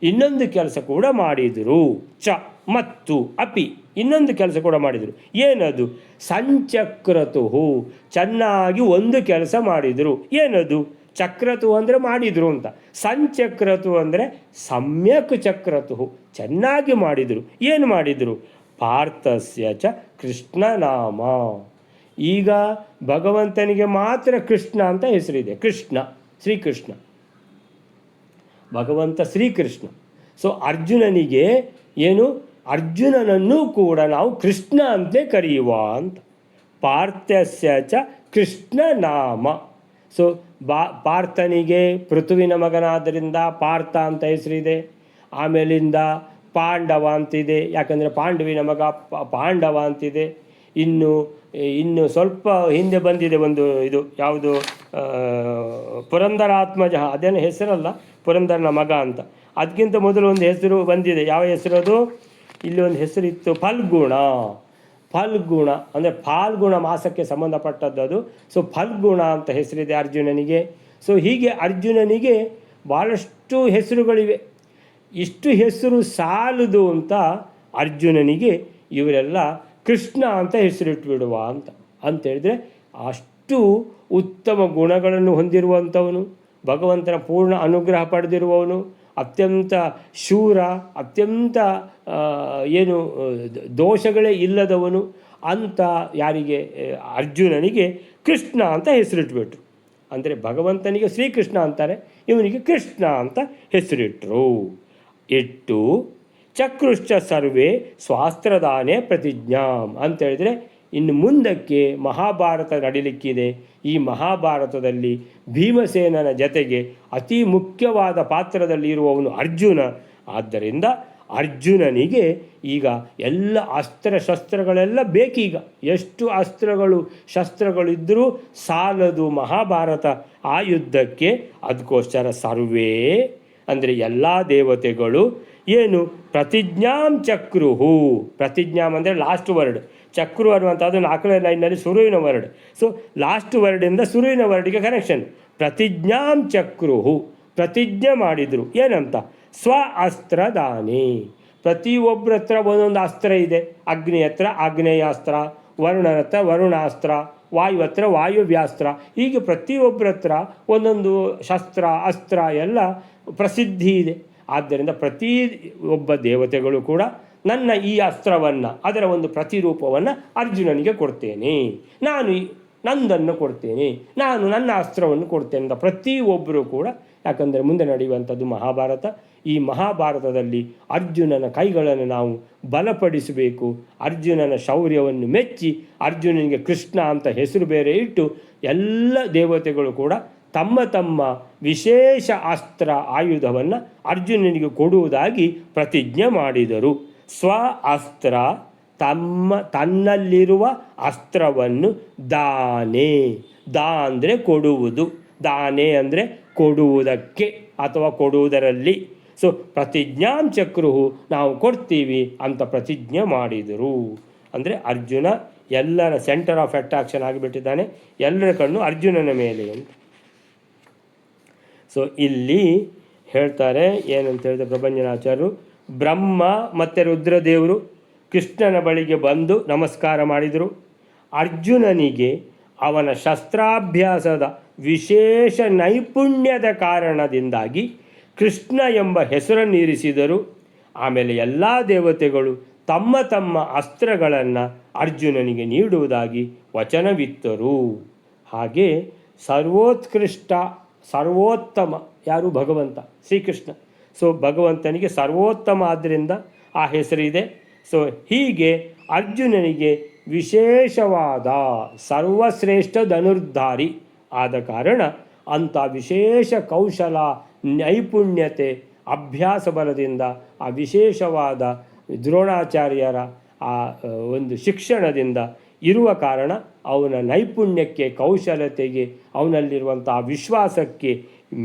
ಇನ್ನೊಂದು ಕೆಲಸ ಕೂಡ ಮಾಡಿದರು. ಚ ಮತ್ತು ಅಪಿ ಇನ್ನೊಂದು ಕೆಲಸ ಕೂಡ ಮಾಡಿದರು. ಏನದು? ಸಂಚಕ್ರತು, ಚೆನ್ನಾಗಿ ಒಂದು ಕೆಲಸ ಮಾಡಿದರು. ಏನದು? ಚಕ್ರತು ಅಂದರೆ ಮಾಡಿದರು ಅಂತ, ಸಂಚಕ್ರತು ಅಂದರೆ ಸಮ್ಯಕ್ ಚಕ್ರತು, ಚೆನ್ನಾಗಿ ಮಾಡಿದರು. ಏನು ಮಾಡಿದರು? ಪಾರ್ಥಸ್ಯ ಚ ಕೃಷ್ಣನಾಮ. ಈಗ ಭಗವಂತನಿಗೆ ಮಾತ್ರ ಕೃಷ್ಣ ಅಂತ ಹೆಸರಿದೆ. ಕೃಷ್ಣ, ಶ್ರೀಕೃಷ್ಣ, ಭಗವಂತ ಶ್ರೀಕೃಷ್ಣ. ಸೊ ಅರ್ಜುನನಿಗೆ ಏನು? ಅರ್ಜುನನನ್ನು ಕೂಡ ನಾವು ಕೃಷ್ಣ ಅಂತಲೇ ಕರೆಯುವ ಅಂತ. ಪಾರ್ಥಸ್ಯ ಚ ಕೃಷ್ಣ ನಾಮ. ಸೊ ಪಾರ್ಥನಿಗೆ ಪೃಥುವಿನ ಮಗನಾದ್ದರಿಂದ ಪಾರ್ಥ ಅಂತ ಹೆಸರಿದೆ. ಆಮೇಲಿಂದ ಪಾಂಡವ ಅಂತಿದೆ, ಯಾಕಂದರೆ ಪಾಂಡವಿನ ಮಗ ಪಾಂಡವ ಅಂತಿದೆ. ಇನ್ನು ಸ್ವಲ್ಪ ಹಿಂದೆ ಬಂದಿದೆ ಒಂದು ಇದು ಯಾವುದು, ಪುರಂದರಾತ್ಮಜ, ಅದೇನು ಹೆಸರಲ್ಲ, ಪುರಂದರನ ಮಗ ಅಂತ. ಅದಕ್ಕಿಂತ ಮೊದಲು ಒಂದು ಹೆಸರು ಬಂದಿದೆ. ಯಾವ ಹೆಸರು ಅದು? ಇಲ್ಲಿ ಒಂದು ಹೆಸರಿತ್ತು, ಫಲ್ಗುಣ. ಫಲ್ಗುಣ ಅಂದರೆ ಫಾಲ್ಗುಣ ಮಾಸಕ್ಕೆ ಸಂಬಂಧಪಟ್ಟದ್ದು ಅದು. ಸೊ ಫಲ್ಗುಣ ಅಂತ ಹೆಸರಿದೆ ಅರ್ಜುನನಿಗೆ. ಸೊ ಹೀಗೆ ಅರ್ಜುನನಿಗೆ ಭಾಳಷ್ಟು ಹೆಸರುಗಳಿವೆ. ಇಷ್ಟು ಹೆಸರು ಸಾಲದು ಅಂತ ಅರ್ಜುನನಿಗೆ ಇವರೆಲ್ಲ ಕೃಷ್ಣ ಅಂತ ಹೆಸರಿಟ್ಬಿಡುವ ಅಂತೇಳಿದರೆ ಅಷ್ಟು ಉತ್ತಮ ಗುಣಗಳನ್ನು ಹೊಂದಿರುವಂಥವನು, ಭಗವಂತನ ಪೂರ್ಣ ಅನುಗ್ರಹ ಪಡೆದಿರುವವನು, ಅತ್ಯಂತ ಶೂರ, ಅತ್ಯಂತ ಏನು ದೋಷಗಳೇ ಇಲ್ಲದವನು ಅಂತ ಯಾರಿಗೆ? ಅರ್ಜುನನಿಗೆ ಕೃಷ್ಣ ಅಂತ ಹೆಸರಿಟ್ಬಿಟ್ರು. ಅಂದರೆ ಭಗವಂತನಿಗೆ ಶ್ರೀಕೃಷ್ಣ ಅಂತಾರೆ, ಇವನಿಗೆ ಕೃಷ್ಣ ಅಂತ ಹೆಸರಿಟ್ಟರು. ಇಟ್ಟು ಚಕ್ರುಶ್ಚ ಸರ್ವೇ ಸ್ವಾಸ್ತ್ರದಾನೇ ಪ್ರತಿಜ್ಞಾಂ ಅಂತೇಳಿದರೆ ಇನ್ನು ಮುಂದಕ್ಕೆ ಮಹಾಭಾರತ ನಡೀಲಿಕ್ಕಿದೆ. ಈ ಮಹಾಭಾರತದಲ್ಲಿ ಭೀಮಸೇನನ ಜತೆಗೆ ಅತಿ ಮುಖ್ಯವಾದ ಪಾತ್ರದಲ್ಲಿ ಇರುವವನು ಅರ್ಜುನ. ಆದ್ದರಿಂದ ಅರ್ಜುನನಿಗೆ ಈಗ ಎಲ್ಲ ಅಸ್ತ್ರಶಸ್ತ್ರಗಳೆಲ್ಲ ಬೇಕೀಗ. ಎಷ್ಟು ಅಸ್ತ್ರಗಳು ಶಸ್ತ್ರಗಳಿದ್ದರೂ ಸಾಲದು ಮಹಾಭಾರತ ಆ ಯುದ್ಧಕ್ಕೆ. ಅದಕ್ಕೋಸ್ಕರ ಸರ್ವೇ ಅಂದರೆ ಎಲ್ಲ ದೇವತೆಗಳು ಏನು ಪ್ರತಿಜ್ಞಾಂ ಚಕ್ರುಹು. ಪ್ರತಿಜ್ಞಾಂ ಅಂದರೆ ಲಾಸ್ಟ್ ವರ್ಡ್, ಚಕ್ರು ಅನ್ನುವಂಥದ್ದು 4ನೇ ಲೈನ್ನಲ್ಲಿ ಸುರುವಿನ ವರ್ಡ್. ಸೊ ಲಾಸ್ಟ್ ವರ್ಡಿಂದ ಸುರುವಿನ ವರ್ಡಿಗೆ ಕನೆಕ್ಷನ್. ಪ್ರತಿಜ್ಞಾಂ ಚಕ್ರುಹು, ಪ್ರತಿಜ್ಞೆ ಮಾಡಿದರು. ಏನಂತ? ಸ್ವ ಅಸ್ತ್ರದಾನಿ. ಪ್ರತಿಯೊಬ್ಬರ ಹತ್ರ ಒಂದೊಂದು ಅಸ್ತ್ರ ಇದೆ. ಅಗ್ನಿ ಹತ್ರ ಆಗ್ನೇಯಾಸ್ತ್ರ, ವರುಣನ ಹತ್ರ ವರುಣಾಸ್ತ್ರ, ವಾಯು ಹತ್ರ ವಾಯುವ್ಯಾಸ್ತ್ರ, ಹೀಗೆ ಪ್ರತಿಯೊಬ್ಬರ ಹತ್ರ ಒಂದೊಂದು ಶಸ್ತ್ರ ಅಸ್ತ್ರ ಎಲ್ಲ ಪ್ರಸಿದ್ಧಿ ಇದೆ. ಆದ್ದರಿಂದ ಪ್ರತಿಯೊಬ್ಬ ದೇವತೆಗಳು ಕೂಡ ನನ್ನ ಈ ಅಸ್ತ್ರವನ್ನು, ಅದರ ಒಂದು ಪ್ರತಿರೂಪವನ್ನು ಅರ್ಜುನನಿಗೆ ಕೊಡ್ತೇನೆ, ನಾನು ನಂದನ್ನು ಕೊಡ್ತೇನೆ, ನಾನು ನನ್ನ ಅಸ್ತ್ರವನ್ನು ಕೊಡ್ತೇನೆ ಅಂತ ಪ್ರತಿಯೊಬ್ಬರೂ ಕೂಡ. ಯಾಕಂದರೆ ಮುಂದೆ ನಡೆಯುವಂಥದ್ದು ಮಹಾಭಾರತ. ಈ ಮಹಾಭಾರತದಲ್ಲಿ ಅರ್ಜುನನ ಕೈಗಳನ್ನು ನಾವು ಬಲಪಡಿಸಬೇಕು. ಅರ್ಜುನನ ಶೌರ್ಯವನ್ನು ಮೆಚ್ಚಿ ಅರ್ಜುನನಿಗೆ ಕೃಷ್ಣ ಅಂತ ಹೆಸರು ಬೇರೆ ಇಟ್ಟು ಎಲ್ಲ ದೇವತೆಗಳು ಕೂಡ ತಮ್ಮ ತಮ್ಮ ವಿಶೇಷ ಅಸ್ತ್ರ ಆಯುಧವನ್ನು ಅರ್ಜುನನಿಗೆ ಕೊಡುವುದಾಗಿ ಪ್ರತಿಜ್ಞೆ ಮಾಡಿದರು. ಸ್ವ ಅಸ್ತ್ರ, ತನ್ನಲ್ಲಿರುವ ಅಸ್ತ್ರವನ್ನು ದಾನೆ, ಅಂದರೆ ಕೊಡುವುದು, ದಾನೆ ಅಂದರೆ ಕೊಡುವುದಕ್ಕೆ ಅಥವಾ ಕೊಡುವುದರಲ್ಲಿ. ಸೊ ಪ್ರತಿಜ್ಞಾಂ ಚಕ್ರುಹು, ನಾವು ಕೊಡ್ತೀವಿ ಅಂತ ಪ್ರತಿಜ್ಞೆ ಮಾಡಿದರು. ಅಂದರೆ ಅರ್ಜುನ ಎಲ್ಲರ ಸೆಂಟರ್ ಆಫ್ ಅಟ್ರಾಕ್ಷನ್ ಆಗಿಬಿಟ್ಟಿದ್ದಾನೆ, ಎಲ್ಲರ ಕಣ್ಣು ಅರ್ಜುನನ ಮೇಲೆ ಅಂತ. ಸೊ ಇಲ್ಲಿ ಹೇಳ್ತಾರೆ ಏನಂತ ಹೇಳಿದ್ರೆ ಪ್ರಭಂಜನಾಚಾರ್ಯರು, ಬ್ರಹ್ಮ ಮತ್ತು ರುದ್ರದೇವರು ಕೃಷ್ಣನ ಬಳಿಗೆ ಬಂದು ನಮಸ್ಕಾರ ಮಾಡಿದರು. ಅರ್ಜುನನಿಗೆ ಅವನ ಶಸ್ತ್ರಾಭ್ಯಾಸದ ವಿಶೇಷ ನೈಪುಣ್ಯದ ಕಾರಣದಿಂದಾಗಿ ಕೃಷ್ಣ ಎಂಬ ಹೆಸರನ್ನಿರಿಸಿದರು. ಆಮೇಲೆ ಎಲ್ಲ ದೇವತೆಗಳು ತಮ್ಮ ತಮ್ಮ ಅಸ್ತ್ರಗಳನ್ನು ಅರ್ಜುನನಿಗೆ ನೀಡುವುದಾಗಿ ವಚನವಿತ್ತರು. ಹಾಗೆ ಸರ್ವೋತ್ತಮ ಯಾರು? ಭಗವಂತ ಶ್ರೀಕೃಷ್ಣ. ಸೊ ಭಗವಂತನಿಗೆ ಸರ್ವೋತ್ತಮ ಆದ್ದರಿಂದ ಆ ಹೆಸರಿದೆ. ಸೊ ಹೀಗೆ ಅರ್ಜುನನಿಗೆ ವಿಶೇಷವಾದ ಸರ್ವಶ್ರೇಷ್ಠ ಧನುರ್ಧಾರಿ ಆದ ಕಾರಣ ಅಂಥ ವಿಶೇಷ ಕೌಶಲ, ನೈಪುಣ್ಯತೆ, ಅಭ್ಯಾಸ ಬಲದಿಂದ ಆ ವಿಶೇಷವಾದ ದ್ರೋಣಾಚಾರ್ಯರ ಆ ಒಂದು ಶಿಕ್ಷಣದಿಂದ ಇರುವ ಕಾರಣ ಅವನ ನೈಪುಣ್ಯಕ್ಕೆ, ಕೌಶಲತೆಗೆ, ಅವನಲ್ಲಿರುವಂಥ ವಿಶ್ವಾಸಕ್ಕೆ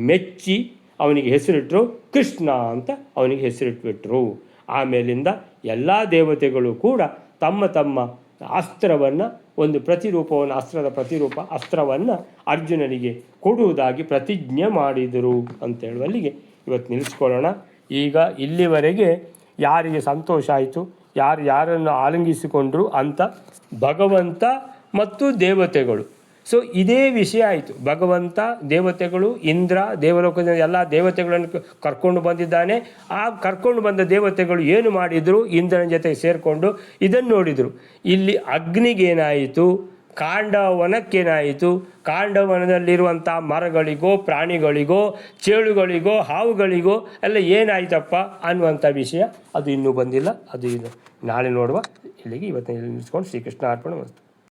ಮೆಚ್ಚಿ ಅವನಿಗೆ ಹೆಸರಿಟ್ಟರು ಕೃಷ್ಣ ಅಂತ ಅವನಿಗೆ ಹೆಸರಿಟ್ಬಿಟ್ರು. ಆಮೇಲಿಂದ ಎಲ್ಲ ದೇವತೆಗಳು ಕೂಡ ತಮ್ಮ ತಮ್ಮ ಅಸ್ತ್ರವನ್ನು, ಒಂದು ಪ್ರತಿರೂಪವನ್ನು, ಅಸ್ತ್ರದ ಪ್ರತಿರೂಪ ಅಸ್ತ್ರವನ್ನು ಅರ್ಜುನನಿಗೆ ಕೊಡುವುದಾಗಿ ಪ್ರತಿಜ್ಞೆ ಮಾಡಿದರು ಅಂತ ಹೇಳುವಲ್ಲಿಗೆ ಇವತ್ತು ನಿಲ್ಲಿಸ್ಕೊಳ್ಳೋಣ. ಈಗ ಇಲ್ಲಿವರೆಗೆ ಯಾರಿಗೆ ಸಂತೋಷ ಆಯಿತು, ಯಾರನ್ನು ಆಲಿಂಗಿಸಿಕೊಂಡ್ರು ಅಂತ ಭಗವಂತ ಮತ್ತು ದೇವತೆಗಳು. ಸೊ ಇದೇ ವಿಷಯ ಆಯಿತು. ಭಗವಂತ, ದೇವತೆಗಳು, ಇಂದ್ರ, ದೇವಲೋಕದ ಎಲ್ಲ ದೇವತೆಗಳನ್ನು ಕರ್ಕೊಂಡು ಬಂದಿದ್ದಾನೆ. ಆ ಕರ್ಕೊಂಡು ಬಂದ ದೇವತೆಗಳು ಏನು ಮಾಡಿದರು? ಇಂದ್ರನ ಜೊತೆ ಸೇರಿಕೊಂಡು ಇದನ್ನು ನೋಡಿದರು. ಇಲ್ಲಿ ಅಗ್ನಿಗೇನಾಯಿತು, ಕಾಂಡವನಕ್ಕೇನಾಯಿತು, ಕಾಂಡವನದಲ್ಲಿರುವಂಥ ಮರಗಳಿಗೋ, ಪ್ರಾಣಿಗಳಿಗೋ, ಚೇಳುಗಳಿಗೋ, ಹಾವುಗಳಿಗೋ ಎಲ್ಲ ಏನಾಯ್ತಪ್ಪ ಅನ್ನುವಂಥ ವಿಷಯ ಅದು ಇನ್ನೂ ಬಂದಿಲ್ಲ. ಅದು ಇನ್ನು ನಾಳೆ ನೋಡುವ. ಇಲ್ಲಿಗೆ ಇವತ್ತಿನ ನಿಲ್ಲಿಸ್ಕೊಂಡು ಶ್ರೀಕೃಷ್ಣ ಅರ್ಪಣೆ ಮಾಡ್ತೀವಿ.